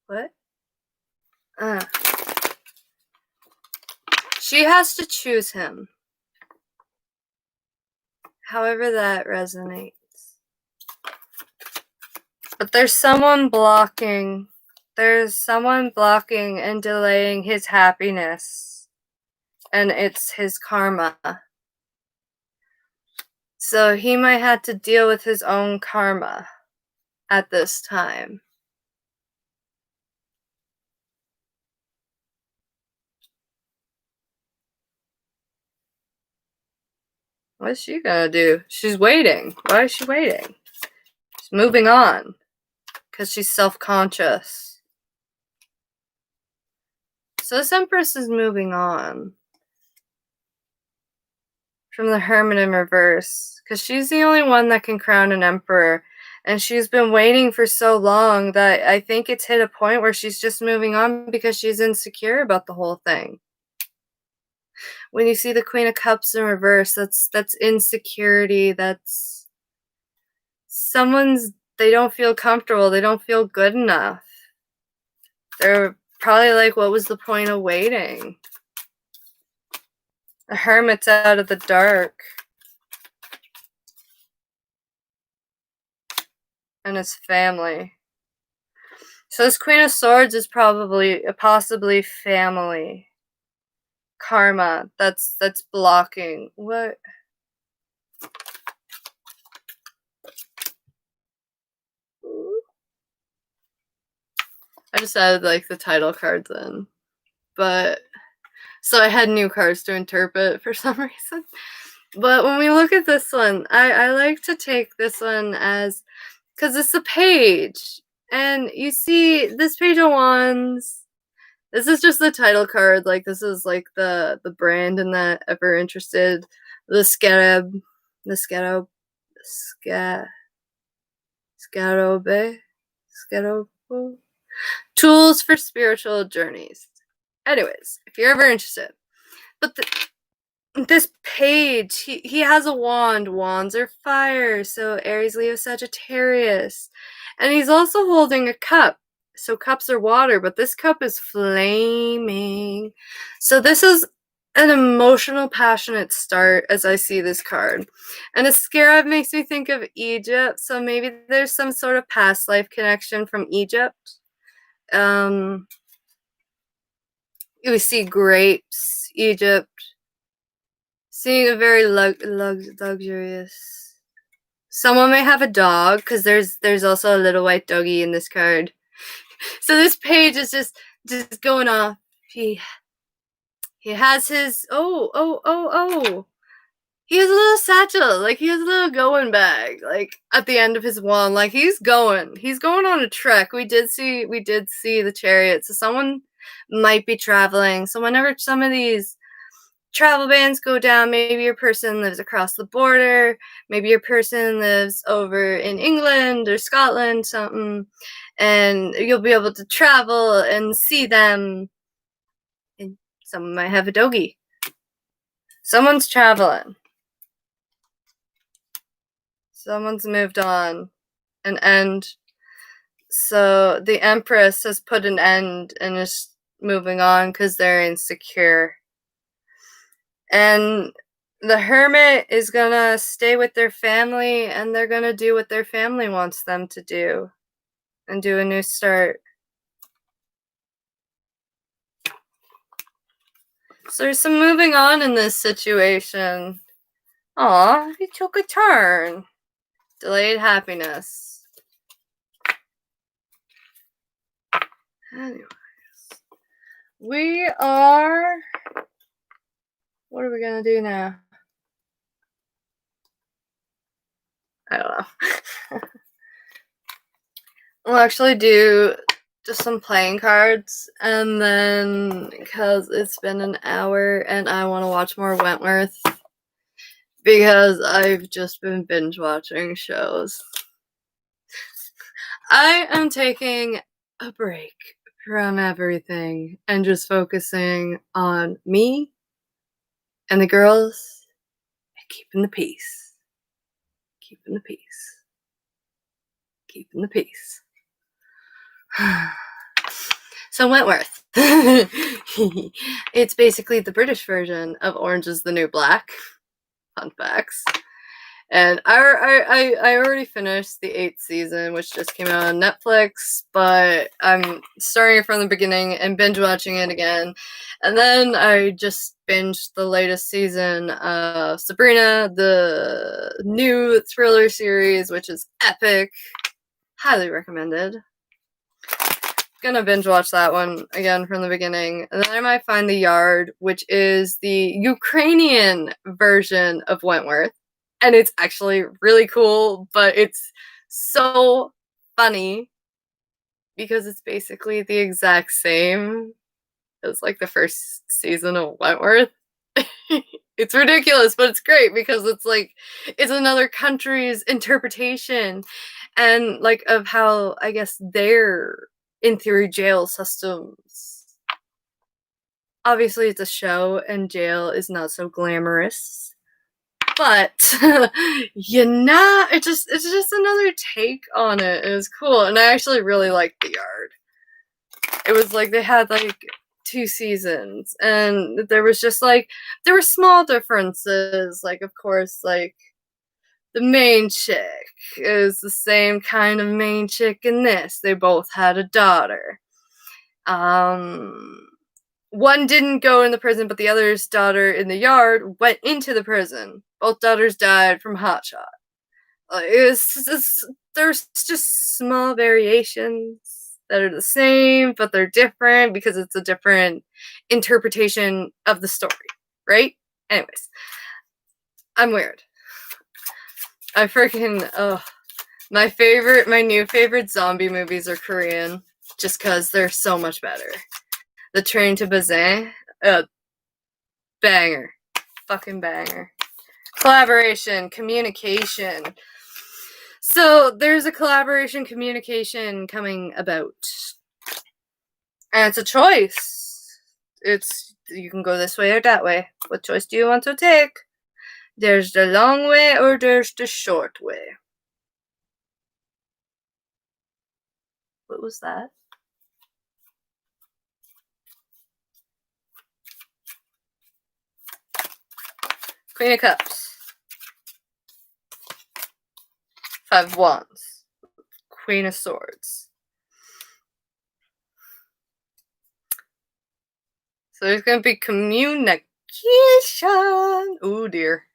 What? She has to choose him. However that resonates. But there's someone blocking. There's someone blocking and delaying his happiness. And it's his karma. So he might have to deal with his own karma at this time. What's she gonna do? She's waiting. Why is she waiting? She's moving on. Because she's self-conscious. So this Empress is moving on from the Hermit in reverse. Because she's the only one that can crown an Emperor. And she's been waiting for so long that I think it's hit a point where she's just moving on because she's insecure about the whole thing. When you see the Queen of Cups in reverse, that's insecurity. That's they don't feel comfortable. They don't feel good enough. They're probably like, what was the point of waiting? The Hermit's out of the dark. And his family. So this Queen of Swords is possibly family. Karma that's blocking. What? I just added like the title cards in. But so I had new cards to interpret for some reason. But when we look at this one, I like to take this one as, because it's a page. And you see this Page of Wands. This is just the title card. Like, this is like the brand in that, ever interested. The Scarab. The Scarab. Scarobe. Scarobo. Tools for spiritual journeys. Anyways, if you're ever interested. But this page, he has a wand. Wands are fire. So Aries, Leo, Sagittarius. And he's also holding a cup. So cups are water, but this cup is flaming. So this is an emotional, passionate start as I see this card. And a scarab makes me think of Egypt. So maybe there's some sort of past life connection from Egypt. We see grapes, Egypt. Seeing a very luxurious. Someone may have a dog, because there's also a little white doggy in this card. So this page is just going off. He has his he has a little satchel, like he has a little going bag, like at the end of his wand, like he's going on a trek. We did see the chariot, so someone might be traveling. So whenever some of these travel bans go down. Maybe your person lives across the border. Maybe your person lives over in England or Scotland, something. And you'll be able to travel and see them. And someone might have a doggy. Someone's traveling. Someone's moved on. An end. So the Empress has put an end and is moving on because they're insecure. And the Hermit is gonna stay with their family, and they're gonna do what their family wants them to do and do a new start. So there's some moving on in this situation. Aw, he took a turn. Delayed happiness. Anyways. What are we gonna do now? I don't know. We'll actually do just some playing cards, and then, because it's been an hour and I want to watch more Wentworth, because I've just been binge watching shows. I am taking a break from everything and just focusing on me and the girls and keeping the peace. Keeping the peace. Keeping the peace. So Wentworth. It's basically the British version of Orange is the New Black. Fun facts. And I already finished the 8th season, which just came out on Netflix, but I'm starting from the beginning and binge watching it again. And then I just binged the latest season of Sabrina, the new thriller series, which is epic. Highly recommended. Gonna binge watch that one again from the beginning. And then I might find The Yard, which is the Ukrainian version of Wentworth. And it's actually really cool, but it's so funny because it's basically the exact same as like the first season of Wentworth. It's ridiculous, but it's great because it's like it's another country's interpretation and like of how I guess their in theory jail systems. Obviously it's a show and jail is not so glamorous, but it's just another take on it. It was cool, and I actually really liked The Yard. It was like they had like 2 seasons, and there was just like there were small differences. Like of course, like the main chick is the same kind of main chick in this. They both had a daughter. One didn't go in the prison, but the other's daughter in The Yard went into the prison. Both daughters died from hotshot. There's just small variations that are the same, but they're different because it's a different interpretation of the story, right? Anyways, I'm weird. I freaking, my new favorite zombie movies are Korean, just because they're so much better. The Train to Busan, banger. Fucking banger. Collaboration, communication. So there's a collaboration communication coming about. And it's a choice. You can go this way or that way. What choice do you want to take? There's the long way or there's the short way. What was that? Queen of Cups. 5 of Wands. Queen of Swords. So there's going to be communication. Oh dear.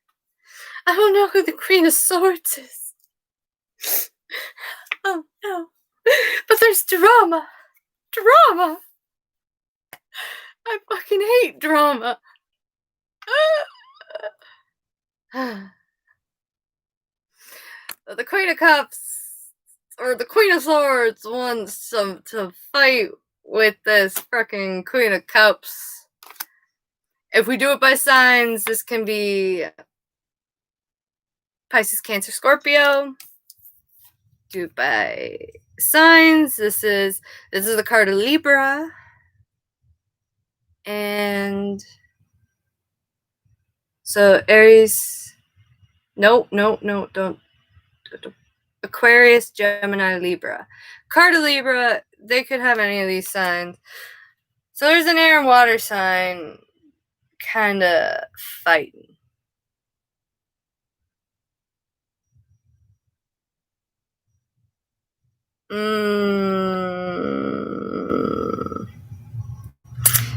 I don't know who the Queen of Swords is. Oh no. But there's drama. Drama. I fucking hate drama. The Queen of Cups, or the Queen of Swords, wants to fight with this freaking Queen of Cups. If we do it by signs, this can be Pisces, Cancer, Scorpio. Do it by signs. This is the card of Libra. And so Aries, don't. Aquarius, Gemini, Libra. Card of Libra, they could have any of these signs. So there's an air and water sign kind of fighting.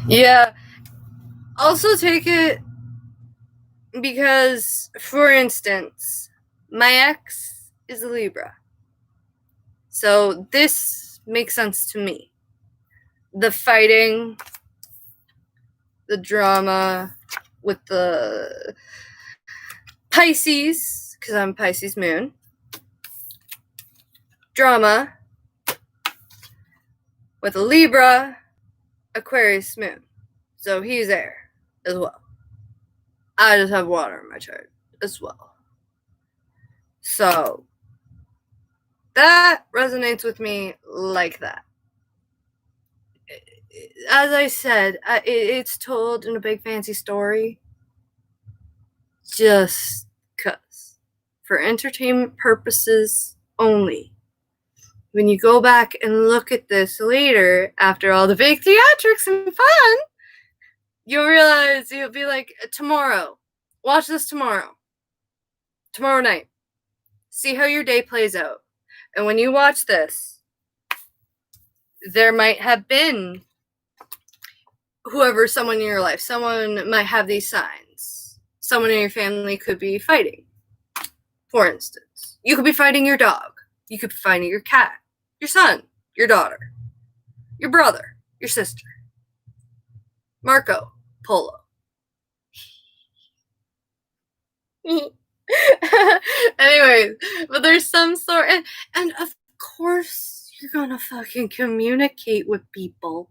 Yeah. Also take it because, for instance, my ex is a Libra. So this makes sense to me. The fighting, the drama with the Pisces, because I'm Pisces moon. Drama with a Libra, Aquarius moon. So he's air as well. I just have water in my chart as well. So that resonates with me like that. As I said, it's told in a big fancy story just because. For entertainment purposes only. When you go back and look at this later, after all the big theatrics and fun, you'll realize, you'll be like, tomorrow. Watch this tomorrow. Tomorrow night. See how your day plays out. And when you watch this, there might have been someone in your life. Someone might have these signs. Someone in your family could be fighting. For instance, you could be fighting your dog. You could be fighting your cat, your son, your daughter, your brother, your sister. Marco Polo. Anyways, but there's some sort, and of course you're gonna fucking communicate with people.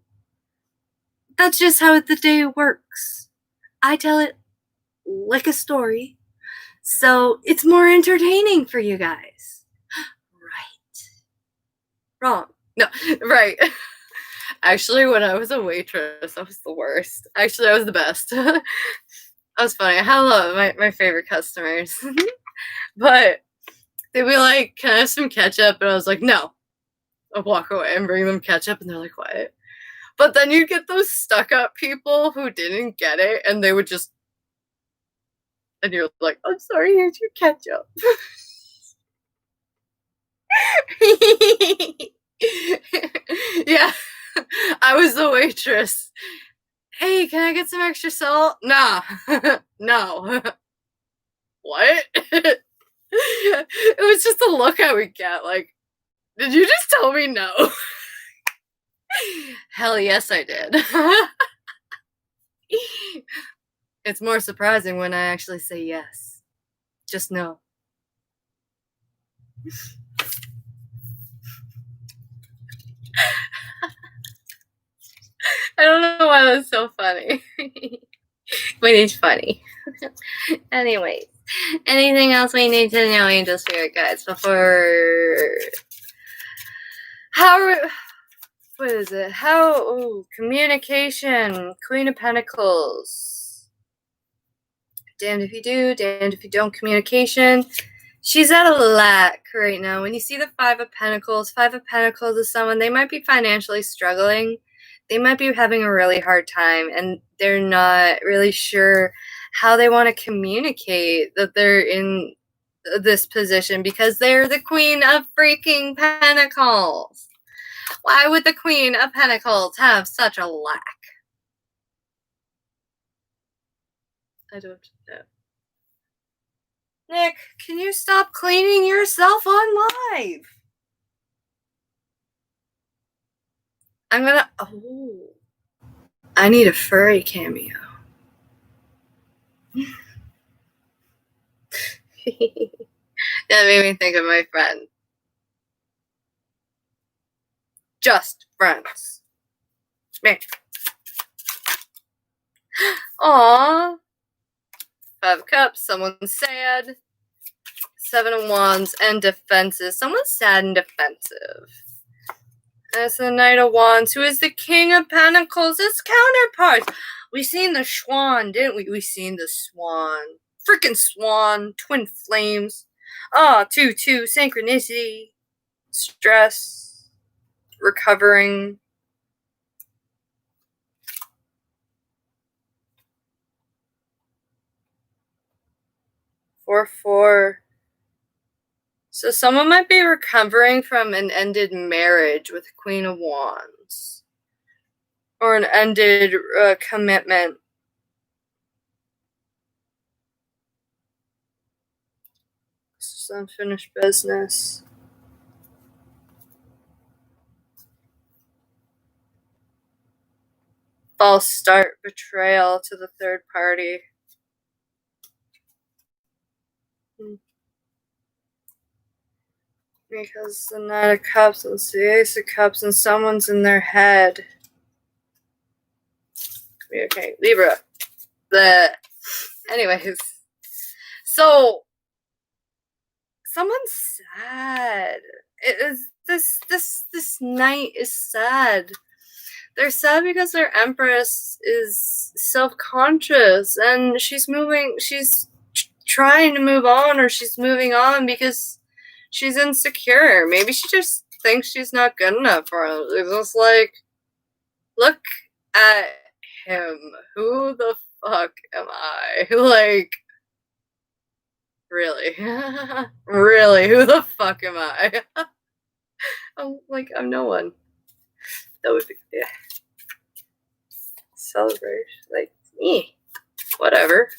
That's just how the day works. I tell it like a story, so it's more entertaining for you guys. Right. Wrong. No, right. Actually, when I was a waitress, I was the worst. Actually, I was the best. That was funny. I love my favorite customers. But they'd be like, can I have some ketchup? And I was like, no. I'll walk away and bring them ketchup, and they're like, what? But then you get those stuck-up people who didn't get it, and they would just... And you're like, I'm sorry, here's your ketchup. Yeah. I was the waitress. Hey, can I get some extra salt? Nah. No. What? It was just a look I would get, like, did you just tell me no? Hell yes, I did. It's more surprising when I actually say yes. Just no. I don't know why that's so funny. But it's funny. Anyways, anything else we need to know, angel spirit guides, before... What is it? Communication. Queen of Pentacles. Damned if you do, damned if you don't. Communication. She's at a lack right now. When you see the Five of Pentacles is someone, they might be financially struggling. They might be having a really hard time, and they're not really sure how they want to communicate that they're in this position because they're the Queen of freaking Pentacles. Why would the Queen of Pentacles have such a lack? I don't know. Nick, can you stop cleaning yourself on live? I'm gonna... Oh. I need a furry cameo. That made me think of my friend. Just friends. Man. Aww. 5 of Cups, someone's sad. 7 of Wands, and defensive. Someone's sad and defensive. That's the Knight of Wands, who is the King of Pentacles. It's counterparts. We seen the Swan, didn't we? We seen the Swan. Freaking Swan. Twin flames. 2, synchronicity. Stress. Recovering. 4. So someone might be recovering from an ended marriage with Queen of Wands. Or an ended commitment. Some unfinished business. False start, betrayal to the third party. Because the Knight of Cups and the Ace of Cups, and someone's in their head. Okay, Libra. Anyways, so someone's sad. It is this night is sad. They're sad because their Empress is self-conscious and she's trying to move on, or she's moving on because she's insecure. Maybe she just thinks she's not good enough for him. It's just like, look at him. Who the fuck am I? Like, really? Really? Who the fuck am I? I'm no one. That would be, yeah. Celebration. Like, me. Whatever.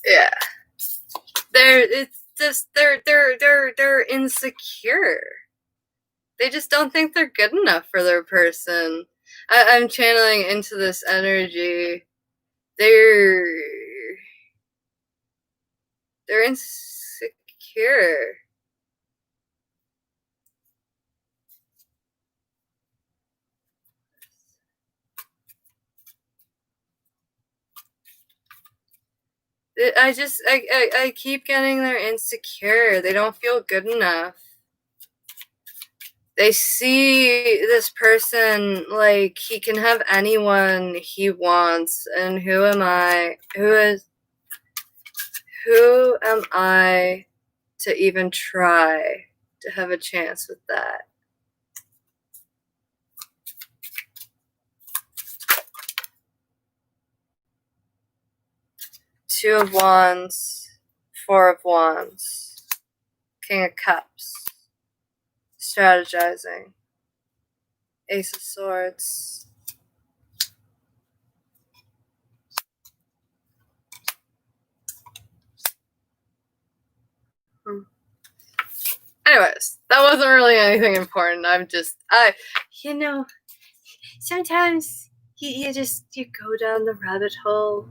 Yeah. They're insecure. They just don't think they're good enough for their person. I'm channeling into this energy. They're insecure. I keep getting they're insecure. They don't feel good enough. They see this person like he can have anyone he wants, and who am I? Who am I to even try to have a chance with that? Two of Wands, 4 of Wands, King of Cups, strategizing, Ace of Swords. Anyways, that wasn't really anything important. Sometimes you go down the rabbit hole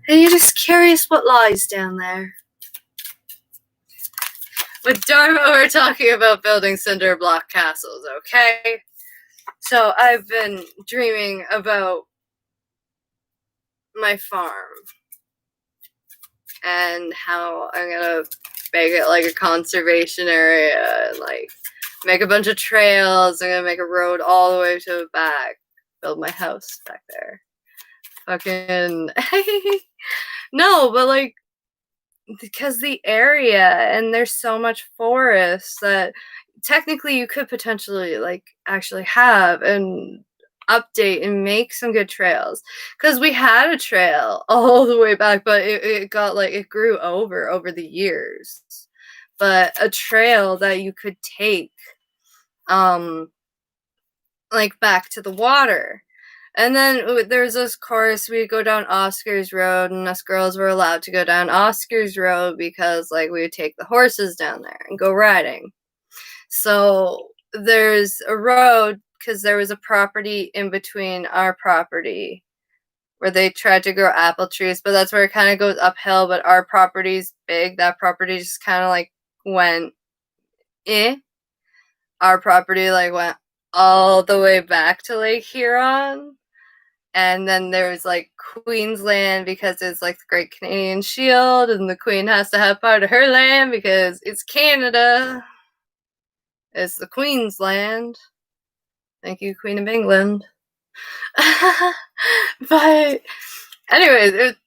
and you're just curious what lies down there. With Dharma, we're talking about building cinder block castles, okay? So I've been dreaming about my farm and how I'm gonna make it like a conservation area and like make a bunch of trails. I'm gonna make a road all the way to the back, build my house back there. Fucking no, but like, because the area, and there's so much forest that technically you could potentially like actually have and update and make some good trails, because we had a trail all the way back, but it got like, it grew over the years. But a trail that you could take like back to the water. And then there's this course, we go down Oscar's Road, and us girls were allowed to go down Oscar's Road because like we would take the horses down there and go riding. So there's a road, because there was a property in between our property where they tried to grow apple trees, but that's where it kind of goes uphill, but our property's big. That property just kind of like went, our property like went all the way back to Lake Huron. And then there's like Queensland because it's like the Great Canadian Shield, and the Queen has to have part of her land because it's Canada. It's the Queen's land. Thank you, Queen of England. But anyways, it's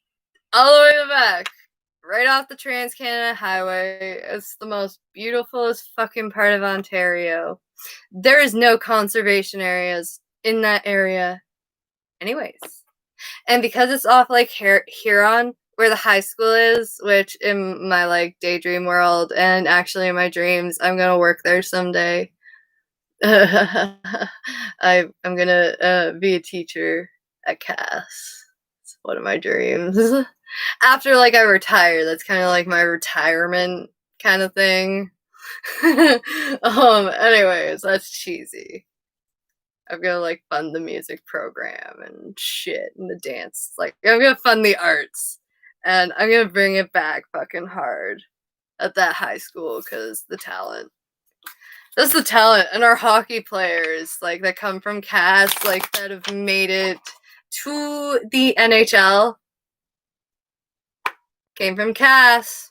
all the way to the back, right off the Trans-Canada Highway. It's the most beautifulest fucking part of Ontario. There is no conservation areas in that area anyways. And because it's off Lake Huron, where the high school is, which in my like daydream world and actually in my dreams, I'm gonna work there someday. I'm gonna be a teacher at Cass. It's one of my dreams. After like I retire, that's kind of like my retirement kind of thing. Anyways, that's cheesy. I'm gonna like fund the music program and shit and the dance. Like I'm gonna fund the arts, and I'm gonna bring it back fucking hard at that high school because the talent. That's the talent, and our hockey players like that come from Cass, like that have made it to the NHL. Came from Cass.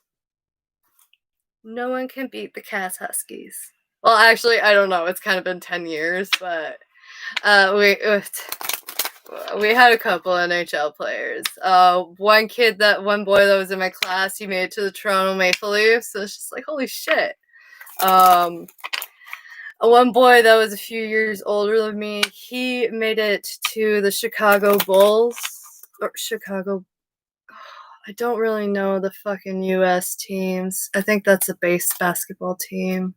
No one can beat the Cass Huskies. Well, actually, I don't know. It's kind of been 10 years, but we had a couple NHL players. One boy that was in my class, he made it to the Toronto Maple Leafs. So it's just like, holy shit. One boy that was a few years older than me, he made it to the Chicago Bulls. Or Chicago. I don't really know the fucking US teams. I think that's a base basketball team.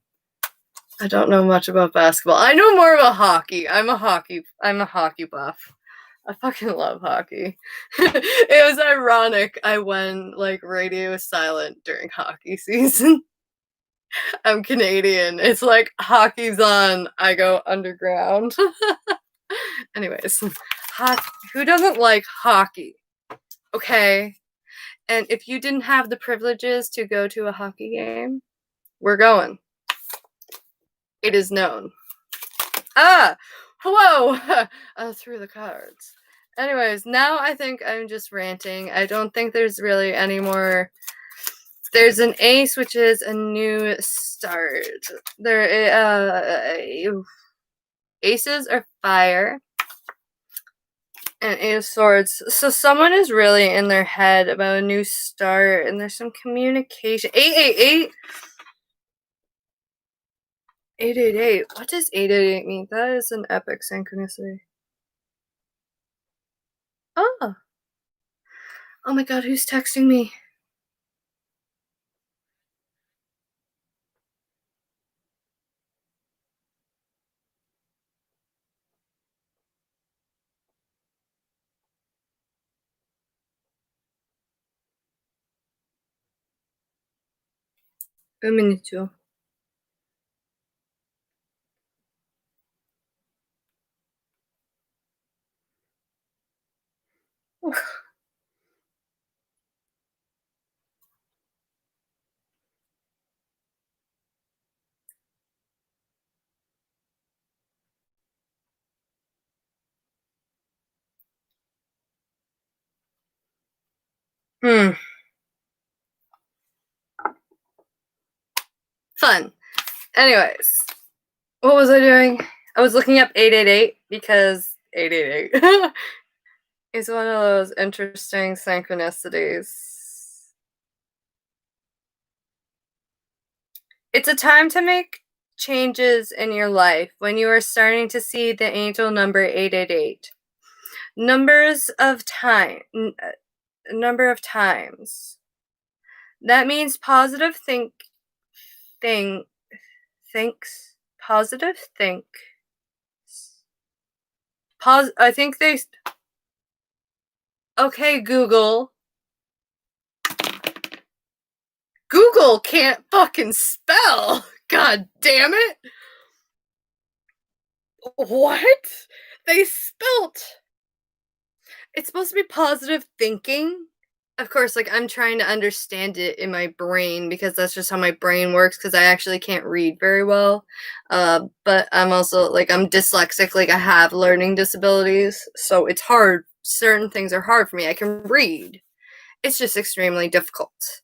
I don't know much about basketball. I know more about hockey. I'm a hockey buff. I fucking love hockey. It was ironic I went like radio silent during hockey season. I'm Canadian. It's like hockey's on, I go underground. Anyways, who doesn't like hockey? Okay. And if you didn't have the privileges to go to a hockey game, we're going. It is known. Whoa! Through the cards. Anyways, now I think I'm just ranting. I don't think there's really any more. There's an ace, which is a new start. Aces are fire. And Eight of Swords. So someone is really in their head about a new start, and there's some communication. 888. 888. What does 888 mean? That is an epic synchronicity. Oh. Oh my god, who's texting me? Un minuto. Fun. Anyways, what was I doing? I was looking up 888 because 888 is one of those interesting synchronicities. It's a time to make changes in your life when you are starting to see the angel number 888. Number of times. That means positive thinks. Positive think. I think they. Okay, Google. Google can't fucking spell. God damn it. What? They spelt. It's supposed to be positive thinking. Of course, like, I'm trying to understand it in my brain because that's just how my brain works. Because I actually can't read very well, but I'm also, like, I'm dyslexic, like, I have learning disabilities, so it's hard. Certain things are hard for me. I can read. It's just extremely difficult.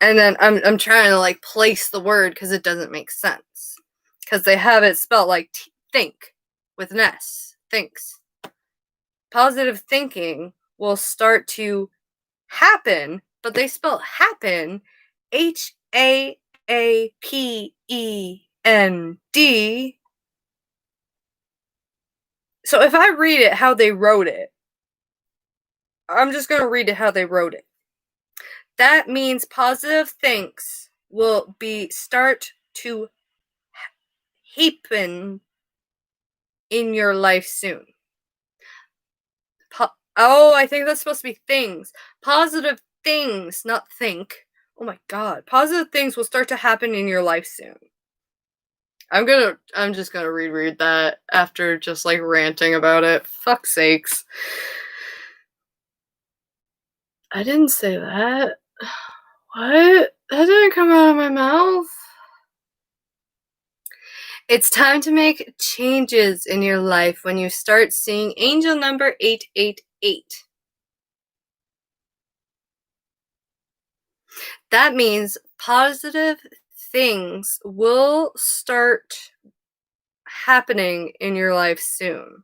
And then I'm trying to, like, place the word because it doesn't make sense. Because they have it spelled like think with an S. Thinks. Positive thinking will start to happen, but they spell happen HAAPEND. So if I read it how they wrote it, I'm just going to read it how they wrote it. That means positive things will be start to happen in your life soon. Oh, I think that's supposed to be things. Positive things, not think. Oh my god. Positive things will start to happen in your life soon. I'm just gonna reread that after just like ranting about it. Fuck's sakes. I didn't say that. What? That didn't come out of my mouth. It's time to make changes in your life when you start seeing angel number 888. That means positive things will start happening in your life soon.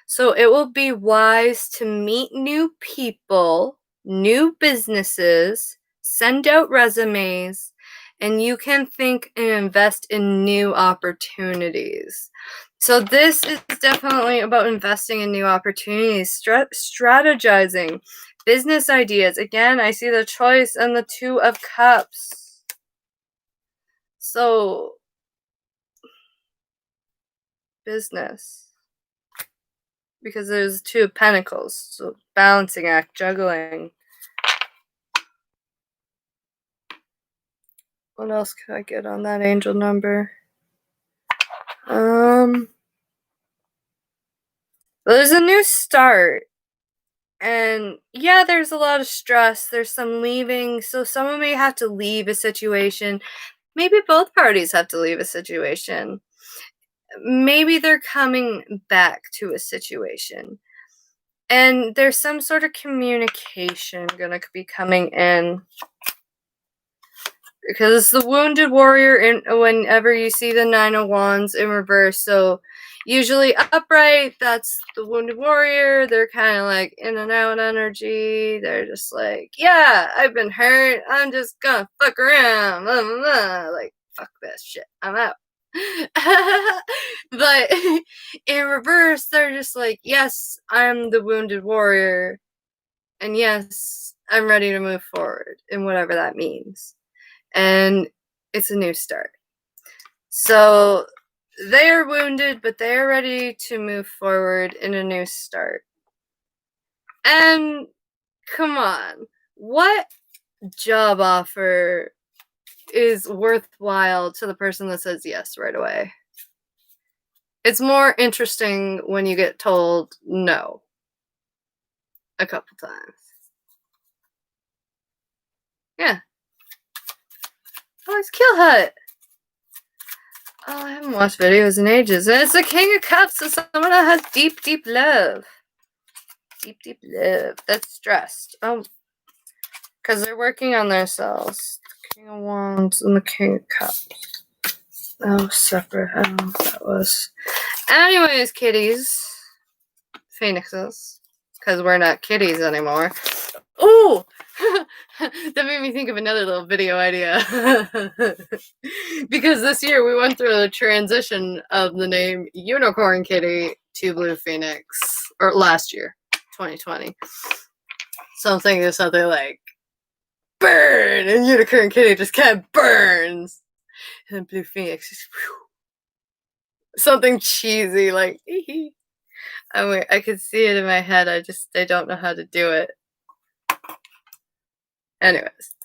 So it will be wise to meet new people, new businesses, send out resumes, and you can think and invest in new opportunities. So this is definitely about investing in new opportunities, strategizing, business ideas. Again, I see the choice and the Two of Cups. So, business. Because there's Two of Pentacles. So, balancing act, juggling. What else could I get on that angel number? There's a new start. And yeah, there's a lot of stress. There's some leaving. So someone may have to leave a situation. Maybe both parties have to leave a situation. Maybe they're coming back to a situation. And there's some sort of communication gonna be coming in. Because it's the Wounded Warrior whenever you see the Nine of Wands in reverse. So usually upright, that's the Wounded Warrior. They're kind of like in and out energy. They're just like, yeah, I've been hurt. I'm just gonna fuck around. Blah, blah, blah. Like, fuck this shit. I'm out. But in reverse, they're just like, yes, I'm the Wounded Warrior. And yes, I'm ready to move forward in whatever that means. And it's a new start. So they are wounded, but they are ready to move forward in a new start. And come on, what job offer is worthwhile to the person that says yes right away? It's more interesting when you get told no a couple times. Yeah. Oh, it's Kill Hut. Oh, I haven't watched videos in ages. And it's the King of Cups, so someone that has deep, deep love. Deep, deep love. That's stressed. Oh, because they're working on themselves. The King of Wands and the King of Cups. Oh, separate. I don't know what that was. Anyways, kitties. Phoenixes. Because we're not kitties anymore. Ooh! That made me think of another little video idea. Because this year we went through the transition of the name Unicorn Kitty to Blue Phoenix. Or last year, 2020. So I'm thinking of something like burn! And Unicorn Kitty just kind of burns. And then Blue Phoenix just something cheesy like I mean, I could see it in my head. I don't know how to do it. Anyways.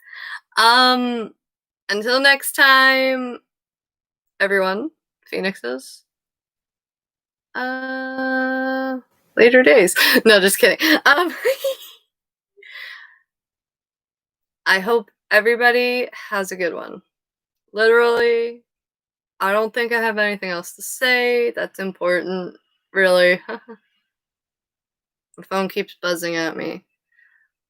Until next time, everyone, Phoenixes. Later days. No, just kidding. I hope everybody has a good one. Literally, I don't think I have anything else to say that's important, really. My phone keeps buzzing at me.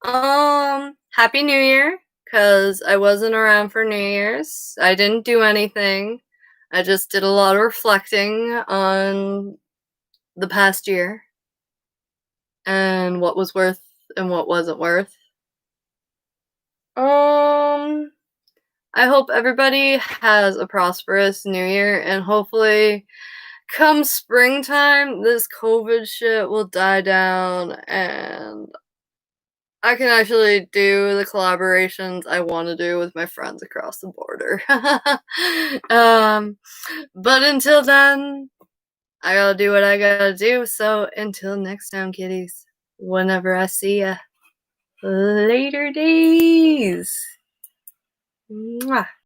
Happy New Year, because I wasn't around for New Year's. I didn't do anything. I just did a lot of reflecting on the past year and what was worth and what wasn't worth. I hope everybody has a prosperous new year, and hopefully come springtime this COVID shit will die down and I can actually do the collaborations I want to do with my friends across the border. But until then, I gotta do what I gotta do. So until next time, kitties, whenever I see ya, later days. Mwah.